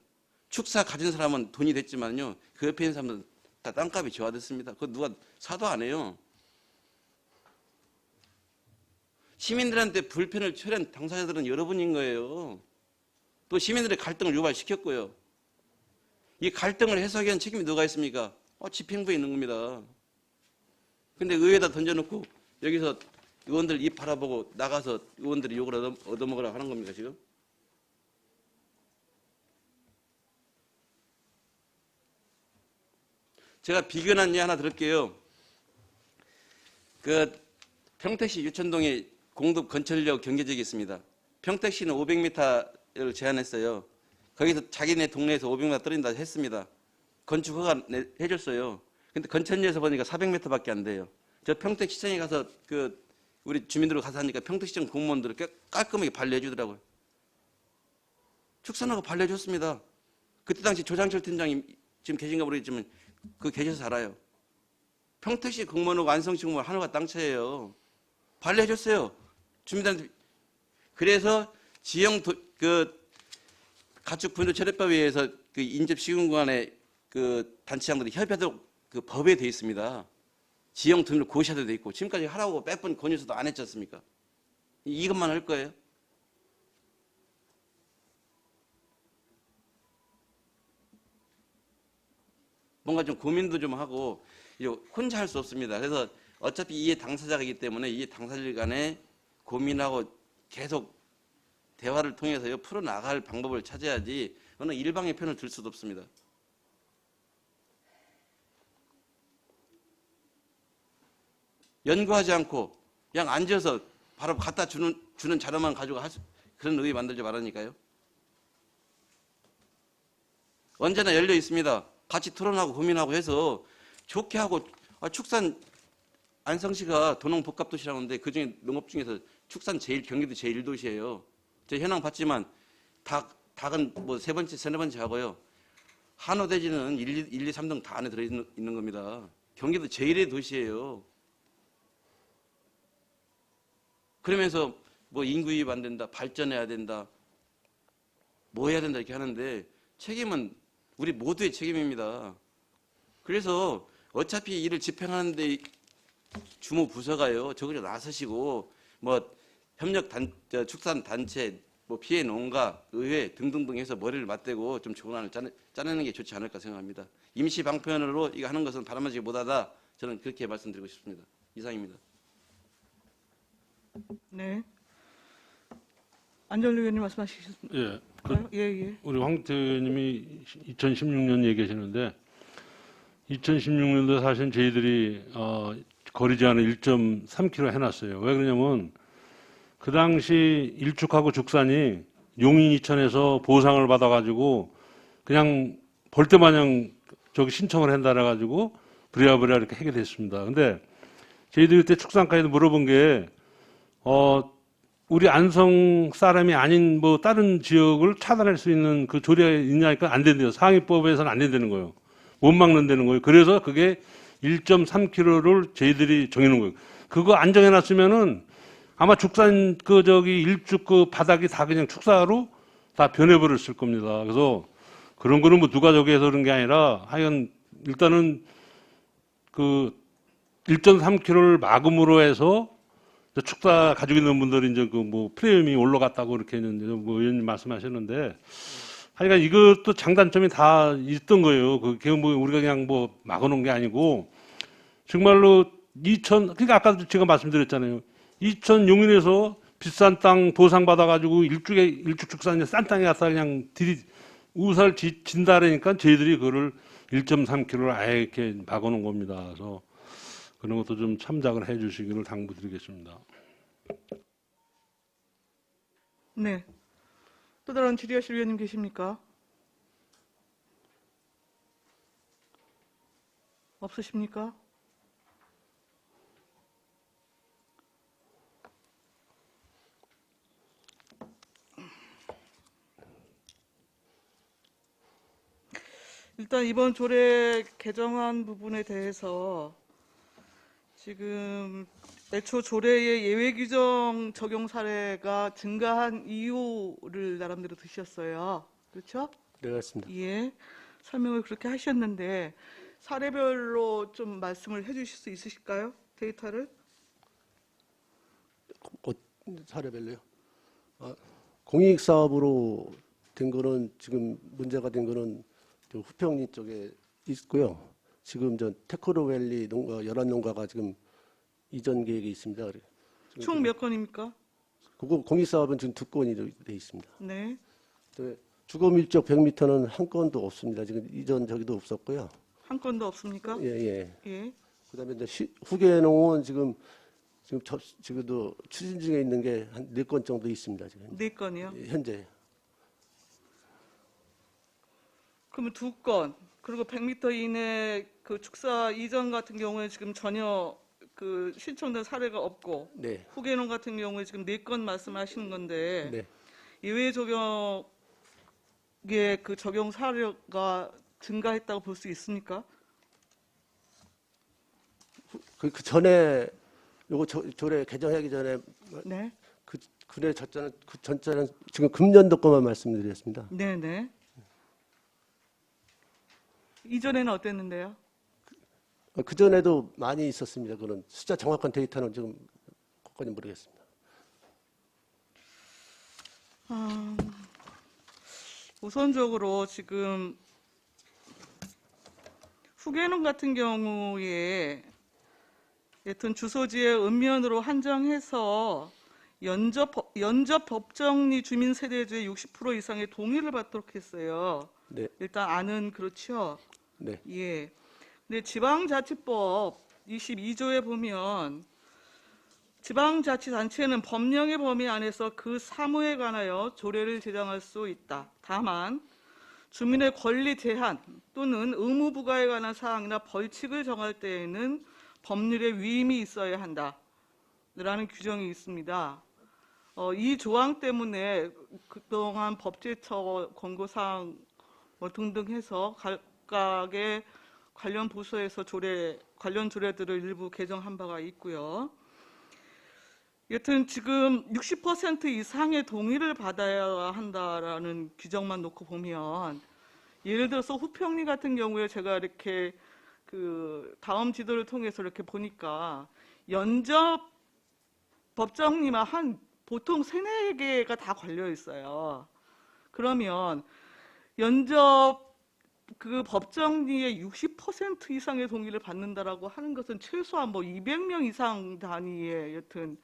축사 가진 사람은 돈이 됐지만요. 그 옆에 있는 사람들은 다 땅값이 저하됐습니다. 그거 누가 사도 안 해요. 시민들한테 불편을 초래한 당사자들은 여러분인 거예요. 또 시민들의 갈등을 유발시켰고요. 이 갈등을 해소하기 위한 책임이 누가 있습니까? 집행부에 있는 겁니다. 근데 의회에다 던져놓고 여기서 의원들 입 바라보고 나가서 의원들이 욕을 얻어먹으라 하는 겁니까, 지금? 제가 비견한 예 하나 들을게요. 평택시 유천동에 공급 건설력 경계지역이 있습니다. 평택시는 500m를 제한했어요. 거기서 자기네 동네에서 500m 떨어진다 했습니다. 건축 허가 해줬어요. 근데 건천리에서 보니까 400m밖에 안 돼요. 저 평택시청에 가서 우리 주민들 가서 하니까 평택시청 공무원들을 깔끔하게 반려해 주더라고요. 축산하고 반려해 줬습니다. 그때 당시 조장철 팀장이 지금 계신가 모르겠지만 계셔서 알아요. 평택시 공무원하고 안성시 공무원 하나가 땅차예요. 반려해 줬어요. 주민들한테. 그래서 지형 가축 분류 처리법에 의해서 인접 시군간의 단체장들이 협의하도록 법에 되어 있습니다. 지형 등록 고시하도록 되어 있고 지금까지 하라고 몇 번 권유서도 안 했지 않습니까? 이것만 할 거예요? 뭔가 좀 고민도 좀 하고 혼자 할 수 없습니다. 그래서 어차피 이해 당사자이기 때문에 이해 당사자들 간에 고민하고 계속 대화를 통해서 풀어나갈 방법을 찾아야지 어느 일방의 편을 들 수도 없습니다. 연구하지 않고 그냥 앉아서 바로 갖다 주는 자료만 가지고 그런 의회 만들지 말라니까요. 언제나 열려 있습니다. 같이 토론하고 고민하고 해서 좋게 하고 축산 안성시가 도농복합도시라고 하는데 그중에 농업 중에서 축산 경기도 제1도시예요. 제 현황 봤지만 닭은 뭐 세 번째, 세네 번째 하고요. 한우돼지는 1, 2, 3등 다 안에 들어있는 겁니다. 경기도 제1의 도시예요. 그러면서 뭐 인구 유입 안 된다, 발전해야 된다, 뭐 해야 된다 이렇게 하는데 책임은 우리 모두의 책임입니다. 그래서 어차피 이를 집행하는데 주무 부서가요. 저걸 나서시고 뭐 협력 축산 단체, 뭐 피해 농가, 의회 등등등 해서 머리를 맞대고 좀 좋은 안을 짜내는 게 좋지 않을까 생각합니다. 임시 방편으로 이거 하는 것은 바람직하지 못하다. 저는 그렇게 말씀드리고 싶습니다. 이상입니다. 네. 안전리 의원님 말씀하시겠습니까? 예. 예. 우리 황태 의원님이 2016년 얘기하시는데 2016년도 사실 저희들이 거리 제한을 1.3km 해놨어요. 왜 그러냐면 그 당시 일축하고 죽산이 용인 이천에서 보상을 받아가지고 그냥 벌떼마냥 저기 신청을 한다라 가지고 부랴부랴 이렇게 하게 됐습니다. 근데 저희들이 그때 축산까지도 물어본 게 우리 안성 사람이 아닌 뭐 다른 지역을 차단할 수 있는 그 조례가 있냐니까 안 된대요. 상위법에서는 안 된다는 거예요. 못 막는다는 거예요. 그래서 그게 1.3km를 저희들이 정해놓은 거예요. 그거 안 정해놨으면은 아마 축산 일축 그 바닥이 다 그냥 축사로 다 변해버렸을 겁니다. 그래서 그런 거는 뭐 누가 저기 해서 그런 게 아니라 하여간 일단은 그 1.3km를 막음으로 해서 축사 가지고 있는 분들이 이제 그 뭐 프리미엄이 올라갔다고 이렇게 뭐 의원님 말씀하셨는데 하여간 이것도 장단점이 다 있던 거예요. 그게 뭐 우리가 그냥 뭐 막아놓은 게 아니고 정말로 그러니까 아까도 제가 말씀드렸잖아요. 2006년에서 비싼 땅 보상받아가지고 일축 축산이 싼 땅에 가서 그냥 우살 진다라니까 저희들이 그거를 1.3km를 아예 이렇게 막아놓은 겁니다. 그래서 그런 것도 좀 참작을 해 주시기를 당부드리겠습니다. 네. 또 다른 질의하실 의원님 계십니까? 없으십니까? 일단 이번 조례 개정안 부분에 대해서 지금 애초 조례의 예외 규정 적용 사례가 증가한 이유를 나름대로 드셨어요. 그렇죠? 네, 그렇습니다. 예. 설명을 그렇게 하셨는데 사례별로 좀 말씀을 해주실 수 있으실까요? 데이터를? 사례별로요. 공익사업으로 된 거는 지금 문제가 된 거는 저 후평리 쪽에 있고요. 지금 저 테크노밸리 농가 11농가가 지금 이전 계획이 있습니다. 총 몇 건입니까? 그거 공익사업은 지금 2건이 돼 있습니다. 네. 주거 밀적 100m는 한 건도 없습니다. 지금 이전 저기도 없었고요. 한 건도 없습니까? 예. 예. 그다음에 이제 후계농은 지금도 추진 중에 있는 게 한 4건 정도 있습니다. 지금 네 건이요? 현재. 그러면 2건, 그리고 100m 이내 그 축사 이전 같은 경우에 지금 전혀 그 신청된 사례가 없고, 네. 후계농 같은 경우에 지금 4건 말씀하시는 건데, 네. 예외 적용의 그 적용 사례가 증가했다고 볼 수 있습니까? 그 전에 요거 조례 개정하기 전에 네. 그 전자는 지금 금년도 것만 말씀드렸습니다. 네네. 이전에는 어땠는데요? 그 전에도 많이 있었습니다. 그런 숫자 정확한 데이터는 지금 그건지 모르겠습니다. 우선적으로 지금 후계론 같은 경우에 여튼 주소지의 읍면으로 한정해서 연접 법정리 주민 세대주의 60% 이상의 동의를 받도록 했어요. 네, 일단 안은 그렇죠. 네, 예. 근데 지방자치법 22조에 보면 지방자치단체는 법령의 범위 안에서 그 사무에 관하여 조례를 제정할 수 있다. 다만 주민의 권리 제한 또는 의무 부과에 관한 사항이나 벌칙을 정할 때에는 법률의 위임이 있어야 한다라는 규정이 있습니다. 이 조항 때문에 그동안 법제처 권고사항 뭐 등등 해서 각각의 관련 부서에서 관련 조례들을 일부 개정한 바가 있고요. 여튼 지금 60% 이상의 동의를 받아야 한다라는 규정만 놓고 보면, 예를 들어서 후평리 같은 경우에 제가 이렇게 그 다음 지도를 통해서 이렇게 보니까 연접 법정리만 한 보통 3-4개가 다 걸려 있어요. 그러면 연접 그 법정리의 60% 이상의 동의를 받는다라고 하는 것은 최소한 뭐 200명 이상 단위의 여튼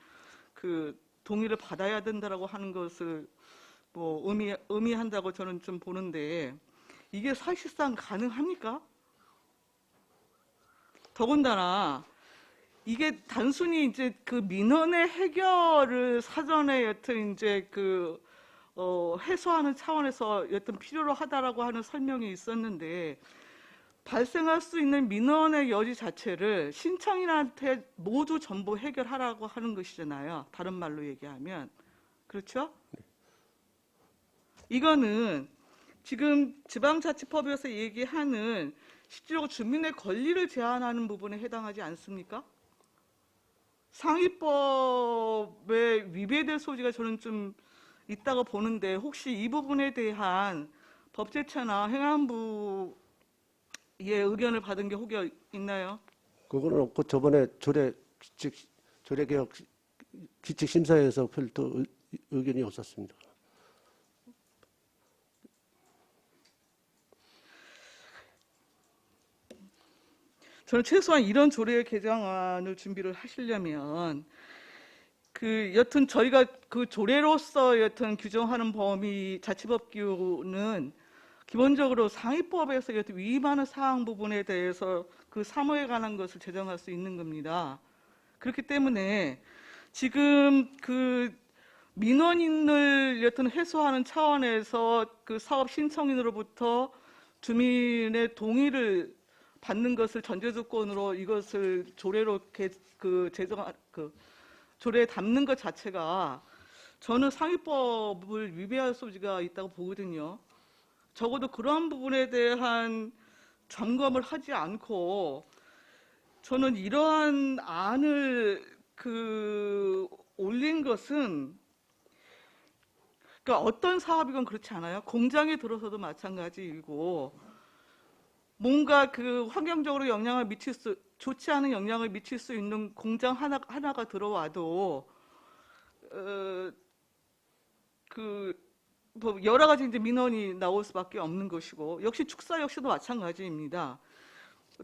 그 동의를 받아야 된다라고 하는 것을 뭐 의미한다고 저는 좀 보는데, 이게 사실상 가능합니까? 더군다나 이게 단순히 이제 그 민원의 해결을 사전에 여튼 이제 그 해소하는 차원에서 여튼 필요로 하다라고 하는 설명이 있었는데, 발생할 수 있는 민원의 여지 자체를 신청인한테 모두 전부 해결하라고 하는 것이잖아요. 다른 말로 얘기하면. 그렇죠? 이거는 지금 지방자치법에서 얘기하는 실제로 주민의 권리를 제한하는 부분에 해당하지 않습니까? 상위법에 위배될 소지가 저는 좀 있다고 보는데, 혹시 이 부분에 대한 법제처나 행안부의 의견을 받은 게 혹여 있나요? 그거는 없고 저번에 조례개혁 기칙심사에서 별도 의견이 없었습니다. 저는 최소한 이런 조례 개정안을 준비를 하시려면 그 여튼 저희가 그 조례로서 여튼 규정하는 범위 자치법 기호는 기본적으로 상위법에서 여튼 위임하는 사항 부분에 대해서 그 사무에 관한 것을 제정할 수 있는 겁니다. 그렇기 때문에 지금 그 민원인을 여튼 해소하는 차원에서 그 사업 신청인으로부터 주민의 동의를 받는 것을 전제 조건으로 이것을 조례로 조례에 담는 것 자체가 저는 상위법을 위배할 소지가 있다고 보거든요. 적어도 그런 부분에 대한 점검을 하지 않고 저는 이러한 안을 올린 것은, 그러니까 어떤 사업이건 그렇지 않아요. 공장에 들어서도 마찬가지이고, 뭔가 그 환경적으로 좋지 않은 영향을 미칠 수 있는 공장 하나가 들어와도 뭐 여러 가지 이제 민원이 나올 수밖에 없는 것이고, 역시 축사 역시도 마찬가지입니다.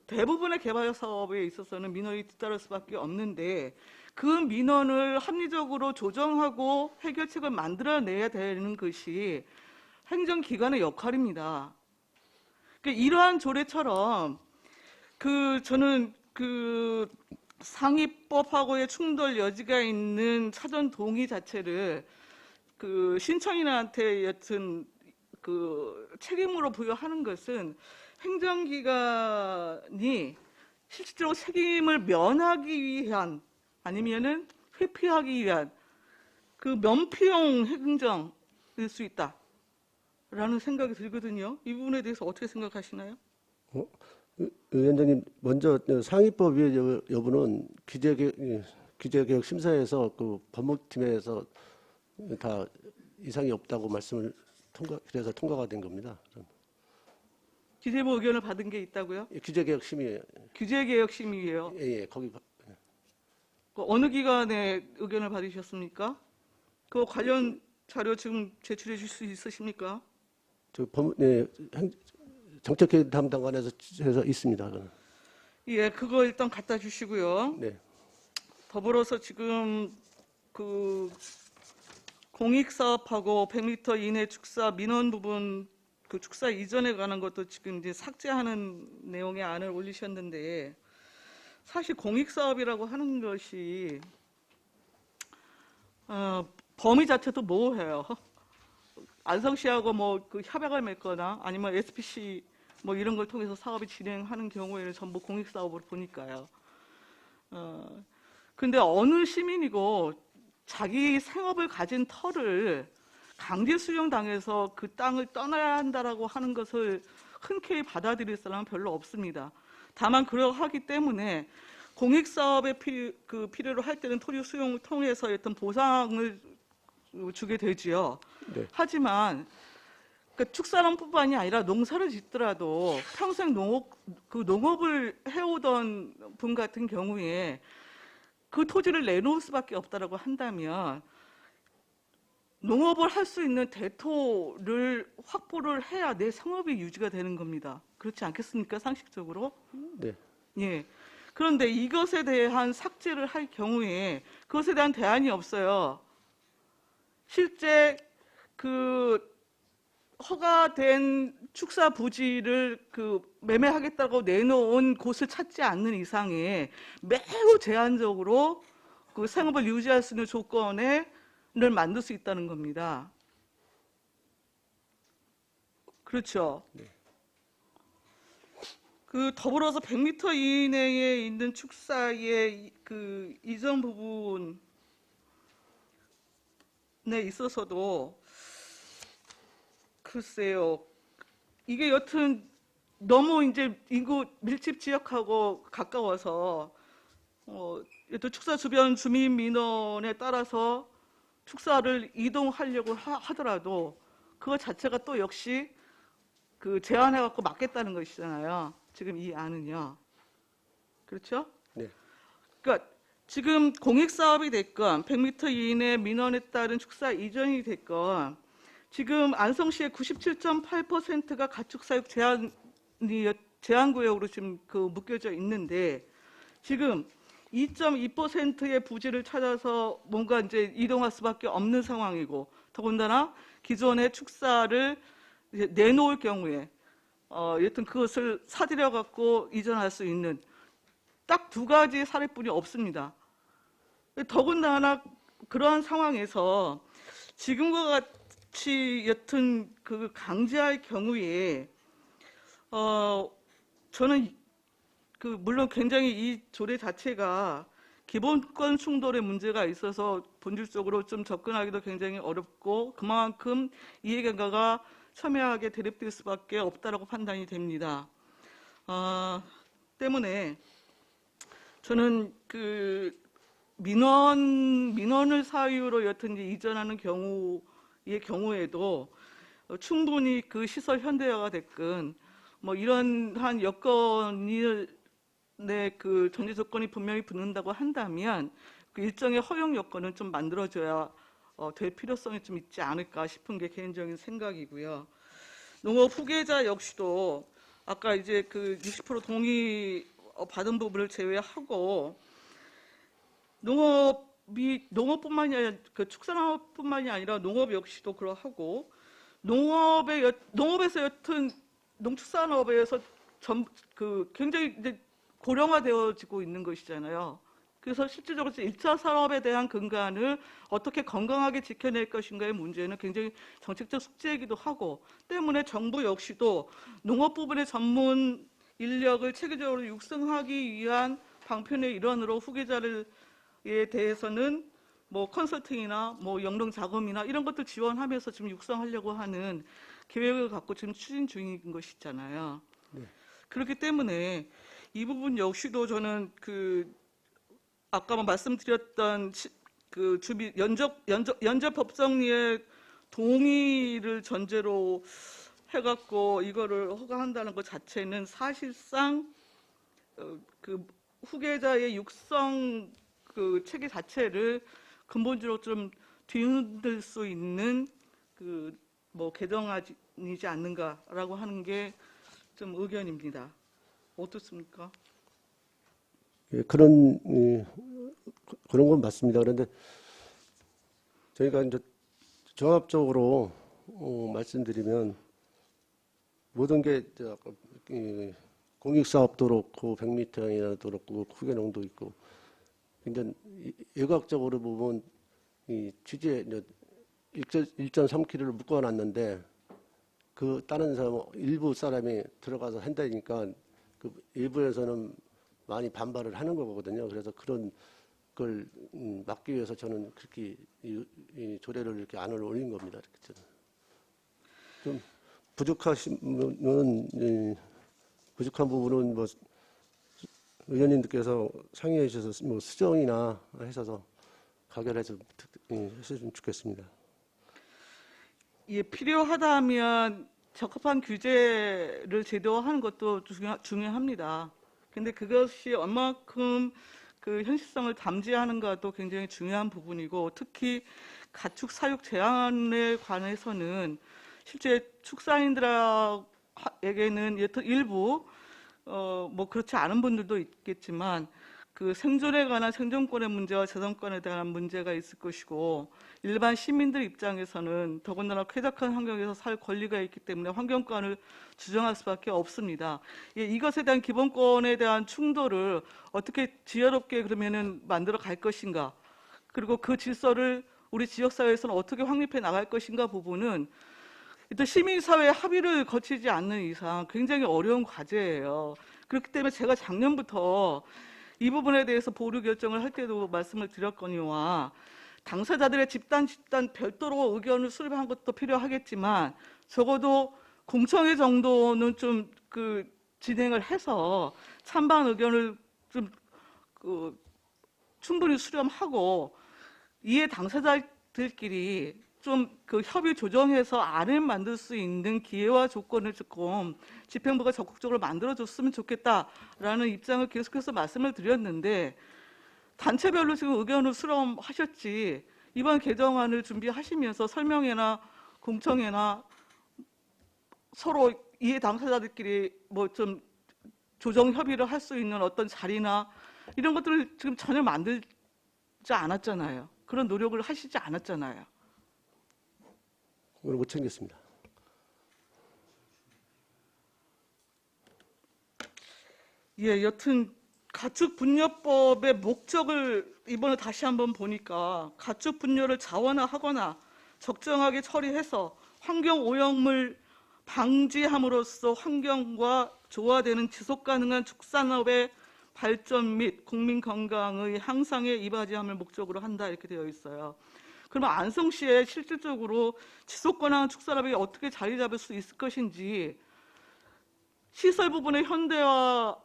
대부분의 개발 사업에 있어서는 민원이 뒤따를 수밖에 없는데, 그 민원을 합리적으로 조정하고 해결책을 만들어내야 되는 것이 행정기관의 역할입니다. 그러니까 이러한 조례처럼 저는 그 상위법하고의 충돌 여지가 있는 사전 동의 자체를 그 신청인한테 여튼 그 책임으로 부여하는 것은 행정기관이 실질적으로 책임을 면하기 위한 아니면은 회피하기 위한 그 면피용 행정일 수 있다라는 생각이 들거든요. 이 부분에 대해서 어떻게 생각하시나요? 위원장님, 먼저 상위법 위의 여부는 규제개혁 심사에서 그 법무팀에서 다 이상이 없다고 말씀을 그래서 통과가 된 겁니다. 기재부 의견을 받은 게 있다고요? 규제개혁 심의. 규제개혁 심의예요. 예, 거기. 어느 기관에 의견을 받으셨습니까? 그 관련 자료 지금 제출해 주실 수 있으십니까? 정책회의 담당관에서 해서 있습니다. 저는. 예, 그거 일단 갖다 주시고요. 네. 더불어서 지금 그 공익사업하고 100m 이내 축사 민원 부분 그 축사 이전에 관한 것도 지금 이제 삭제하는 내용의 안을 올리셨는데 사실 공익사업이라고 하는 것이 범위 자체도 모호해요. 안성시하고 뭐 그 협약을 맺거나 아니면 SPC 뭐 이런 걸 통해서 사업이 진행하는 경우에는 전부 공익사업으로 보니까요. 근데 어느 시민이고 자기 생업을 가진 터를 강제 수용당해서 그 땅을 떠나야 한다라고 하는 것을 흔쾌히 받아들일 사람은 별로 없습니다. 다만 그러하기 때문에 공익사업에 필요로 할 때는 토지 수용을 통해서 어떤 보상을 주게 되지요. 네. 하지만 그 축사농뿐만이 아니라 농사를 짓더라도 평생 농업을 해오던 분 같은 경우에 그 토지를 내놓을 수밖에 없다라고 한다면 농업을 할 수 있는 대토를 확보를 해야 내 생업이 유지가 되는 겁니다. 그렇지 않겠습니까? 상식적으로? 네. 예. 그런데 이것에 대한 삭제를 할 경우에 그것에 대한 대안이 없어요. 실제 그 허가된 축사 부지를 그 매매하겠다고 내놓은 곳을 찾지 않는 이상에 매우 제한적으로 그 생업을 유지할 수 있는 조건을 만들 수 있다는 겁니다. 그렇죠. 네. 그 더불어서 100m 이내에 있는 축사의 그 이전 부분에 있어서도 글쎄요. 이게 여튼 너무 이제 인구 밀집 지역하고 가까워서 여튼 축사 주변 주민 민원에 따라서 축사를 이동하려고 하더라도 그거 자체가 또 역시 그 제한해갖고 막겠다는 것이잖아요. 지금 이 안은요. 그렇죠? 네. 그러니까 지금 공익사업이 됐건 100m 이내 민원에 따른 축사 이전이 됐건 지금 안성시의 97.8%가 가축사육 제한구역으로 지금 그 묶여져 있는데 지금 2.2%의 부지를 찾아서 뭔가 이제 이동할 수밖에 없는 상황이고 더군다나 기존의 축사를 이제 내놓을 경우에 여튼 그것을 사들여 갖고 이전할 수 있는 딱 두 가지 사례뿐이 없습니다. 더군다나 그러한 상황에서 지금과 같이 여튼 그 강제할 경우에 저는 그 물론 굉장히 이 조례 자체가 기본권 충돌의 문제가 있어서 본질적으로 좀 접근하기도 굉장히 어렵고 그만큼 이해관계가 첨예하게 대립될 수밖에 없다라고 판단이 됩니다. 때문에 저는 그 민원을 사유로 여튼 이전하는 경우에도 충분히 그 시설 현대화가 됐건 뭐 이러한 여건이 그 전제 조건이 분명히 붙는다고 한다면 그 일정의 허용 여건은 좀 만들어줘야 될 필요성이 좀 있지 않을까 싶은 게 개인적인 생각이고요. 농업 후계자 역시도 아까 이제 그 60% 동의 받은 부분을 제외하고 농업뿐만이 아니라 그 축산업뿐만이 아니라 농업 역시도 그러하고 농업에서 여튼 농축산업에서 굉장히 이제 고령화되어지고 있는 것이잖아요. 그래서 실질적으로 1차 산업에 대한 근간을 어떻게 건강하게 지켜낼 것인가의 문제는 굉장히 정책적 숙제이기도 하고 때문에 정부 역시도 농업 부분의 전문 인력을 체계적으로 육성하기 위한 방편의 일환으로 후계자에 대해서는 뭐 컨설팅이나 뭐 영농 자금이나 이런 것들 지원하면서 지금 육성하려고 하는 계획을 갖고 지금 추진 중인 것이잖아요. 네. 그렇기 때문에 이 부분 역시도 저는 그 아까 말씀드렸던 그 연접 법정리의 동의를 전제로 해갖고 이거를 허가한다는 것 자체는 사실상 그 후계자의 육성 그 체계 자체를 근본적으로 좀 뒤흔들 수 있는 그 뭐 개정안이지 않는가라고 하는 게 좀 의견입니다. 어떻습니까? 예, 그런 건 맞습니다. 그런데 저희가 이제 종합적으로 말씀드리면 모든 게 공익사업도 그렇고 100m이라도 그렇고 후계농도 있고, 근데 예각적으로 보면 이 취지에 1.3km를 묶어놨는데 그 다른 사람 일부 사람이 들어가서 한다니까 그 일부에서는 많이 반발을 하는 거거든요. 그래서 그런 걸 막기 위해서 저는 그렇게 이 조례를 이렇게 안을 올린 겁니다. 이렇게 저는. 좀 부족한 부분은 뭐 의원님들께서 상의해 주셔서 뭐 수정이나 하셔서 가결해서 했으면 좋겠습니다. 예, 필요하다면 적합한 규제를 제도화하는 것도 중요합니다. 근데 그것이 얼마큼 그 현실성을 담지하는가도 굉장히 중요한 부분이고, 특히 가축 사육 제한에 관해서는 실제 축사인들에게는 일부 뭐 그렇지 않은 분들도 있겠지만 그 생존에 관한 생존권의 문제와 재산권에 대한 문제가 있을 것이고, 일반 시민들 입장에서는 더군다나 쾌적한 환경에서 살 권리가 있기 때문에 환경권을 주장할 수밖에 없습니다. 예, 이것에 대한 기본권에 대한 충돌을 어떻게 지혜롭게 그러면은 만들어 갈 것인가, 그리고 그 질서를 우리 지역사회에서는 어떻게 확립해 나갈 것인가 부분은 일단 시민사회 합의를 거치지 않는 이상 굉장히 어려운 과제예요. 그렇기 때문에 제가 작년부터 이 부분에 대해서 보류 결정을 할 때도 말씀을 드렸거니와, 당사자들의 집단 별도로 의견을 수렴한 것도 필요하겠지만 적어도 공청회 정도는 좀 진행을 해서 찬반 의견을 좀 충분히 수렴하고, 이해 당사자들끼리 좀 협의 조정해서 안을 만들 수 있는 기회와 조건을 조금 집행부가 적극적으로 만들어줬으면 좋겠다라는 입장을 계속해서 말씀을 드렸는데, 단체별로 지금 의견을 수렴하셨지 이번 개정안을 준비하시면서 설명회나 공청회나 서로 이해 당사자들끼리 뭐 좀 조정 협의를 할 수 있는 어떤 자리나 이런 것들을 지금 전혀 만들지 않았잖아요. 그런 노력을 하시지 않았잖아요. 오늘 못 챙겼습니다. 예, 여튼 가축 분뇨법의 목적을 이번에 다시 한번 보니까 가축 분뇨를 자원화하거나 적정하게 처리해서 환경 오염을 방지함으로써 환경과 조화되는 지속 가능한 축산업의 발전 및 국민 건강의 향상에 이바지함을 목적으로 한다, 이렇게 되어 있어요. 그러면 안성시에 실질적으로 지속 가능한 축산업이 어떻게 자리 잡을 수 있을 것인지, 시설 부분의 현대화에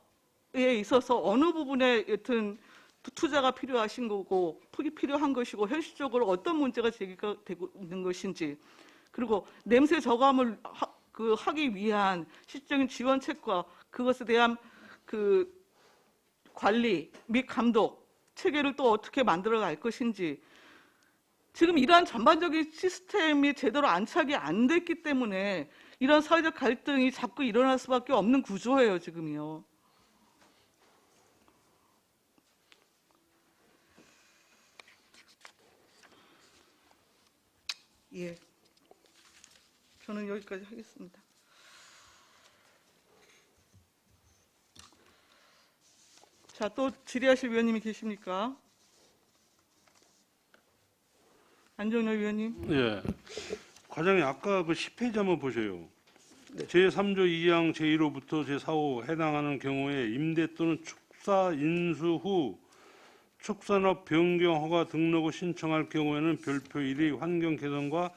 있어서 어느 부분에 여튼 투자가 필요하신 거고 필요한 것이고, 현실적으로 어떤 문제가 제기가 되고 있는 것인지, 그리고 냄새 저감을 하기 위한 실질적인 지원책과 그것에 대한 관리 및 감독 체계를 또 어떻게 만들어 갈 것인지, 지금 이러한 전반적인 시스템이 제대로 안착이 안 됐기 때문에 이런 사회적 갈등이 자꾸 일어날 수밖에 없는 구조예요, 지금이요. 예, 저는 여기까지 하겠습니다. 자, 또 질의하실 위원님이 계십니까? 안정열 위원님. 예. 과장님, 아까 그 10페이지 한번 보세요. 제3조 2항 제1호부터 제4호 해당하는 경우에 임대 또는 축사 인수 후 축산업 변경 허가 등록을 신청할 경우에는 별표 1의 환경 개선과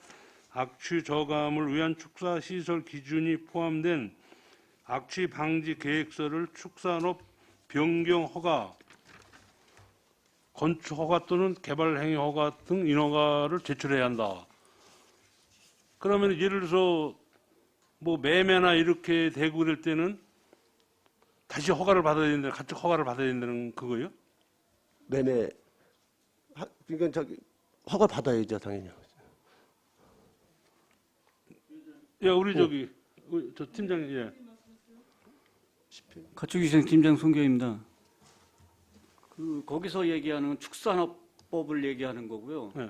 악취 저감을 위한 축사 시설 기준이 포함된 악취 방지 계획서를 축산업 변경 허가, 건축 허가 또는 개발 행위 허가 등 인허가를 제출해야 한다. 그러면 예를 들어서 뭐 매매나 이렇게 되고 그럴 때는 다시 허가를 받아야 된다, 가축 허가를 받아야 된다는 그거요? 매매 그러니까 허가 받아야죠, 당연히. 예, 우리 저 팀장님, 예. 가축위생 팀장 송교입니다. 거기서 얘기하는 축산업법을 얘기하는 거고요. 네.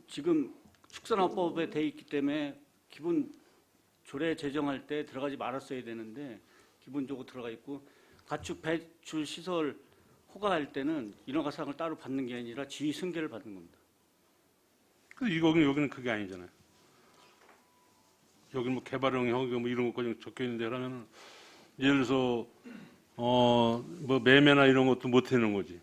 지금 축산업법에 돼 있기 때문에 기본 조례 제정할 때 들어가지 말았어야 되는데 기본적으로 들어가 있고, 가축 배출 시설 허가할 때는 인허가상을 따로 받는 게 아니라 지위 승계를 받는 겁니다. 근데 여기는 그게 아니잖아요. 여기 뭐 개발형 뭐 이런 것까지 적혀 있는데, 그러면 예를 들어서 뭐 매매나 이런 것도 못 하는 거지.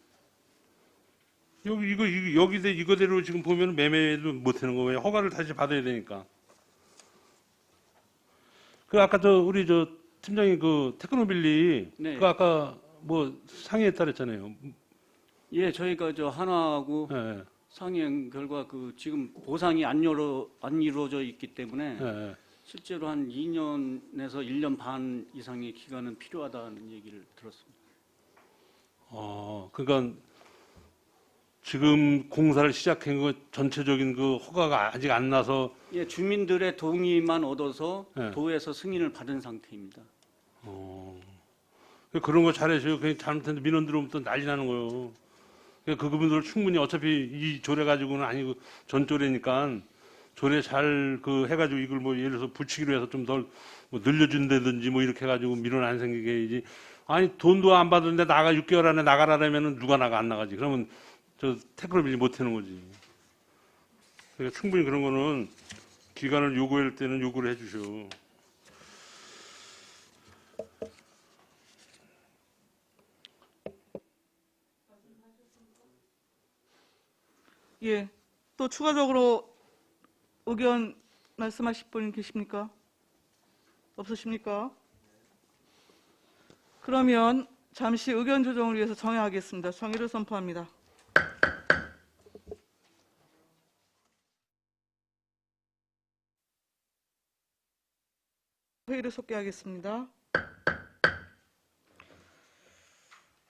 이거대로 지금 보면 매매도 못 하는 거예요. 허가를 다시 받아야 되니까. 그 아까 우리 팀장님 그 테크노빌리 네. 그 아까 뭐 상의했다 그랬잖아요. 예, 저희가 하나하고 예, 상의한 결과 지금 보상이 안 이루어져 있기 때문에 예, 예. 실제로 한 2년에서 1년 반 이상의 기간은 필요하다는 얘기를 들었습니다. 그러니까 지금 공사를 시작한 거 전체적인 그 허가가 아직 안 나서 예, 주민들의 동의만 얻어서 네. 도에서 승인을 받은 상태입니다. 그런 거 잘해줘요. 그냥 잘못했는데 민원 들어오면 또 난리 나는 거예요. 그분들 충분히 어차피 이 조례 가지고는 아니고 전 조례니까 조례 잘 해가지고 이걸 뭐 예를 들어서 붙이기로 해서 좀 덜 뭐 늘려준다든지 뭐 이렇게 해가지고 민원 안 생기게 해야지. 아니 돈도 안 받는데 6개월 안에 나가라면 누가 안 나가지. 그러면 테크노빌리 못 하는 거지. 그러니까 충분히 그런 거는 기간을 요구할 때는 요구를 해주셔. 예, 또 추가적으로 의견 말씀하실 분 계십니까? 없으십니까? 그러면 잠시 의견 조정을 위해서 정회하겠습니다. 정회를 선포합니다. 회의를 속개하겠습니다.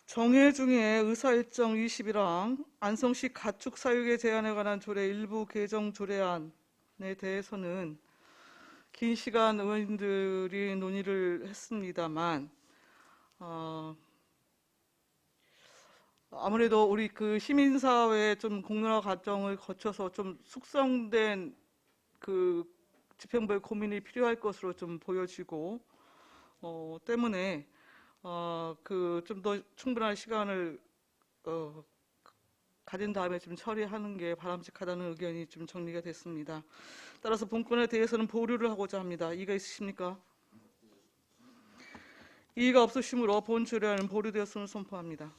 정회 중에 의사일정 21항 안성시 가축 사육의 제한에 관한 조례 일부 개정 조례안에 대해서는 긴 시간 의원님들이 논의를 했습니다만 아무래도 우리 시민사회 공론화 과정을 거쳐서 숙성된 집행부의 고민이 필요할 것으로 보여지고 때문에 좀 더 충분한 시간을 가진 다음에 처리하는 게 바람직하다는 의견이 정리가 됐습니다. 따라서 본건에 대해서는 보류를 하고자 합니다. 이의가 있으십니까? 이의가 없으시므로 본 조례안은 보류되었음을 선포합니다.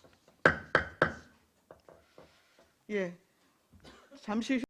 예, 잠시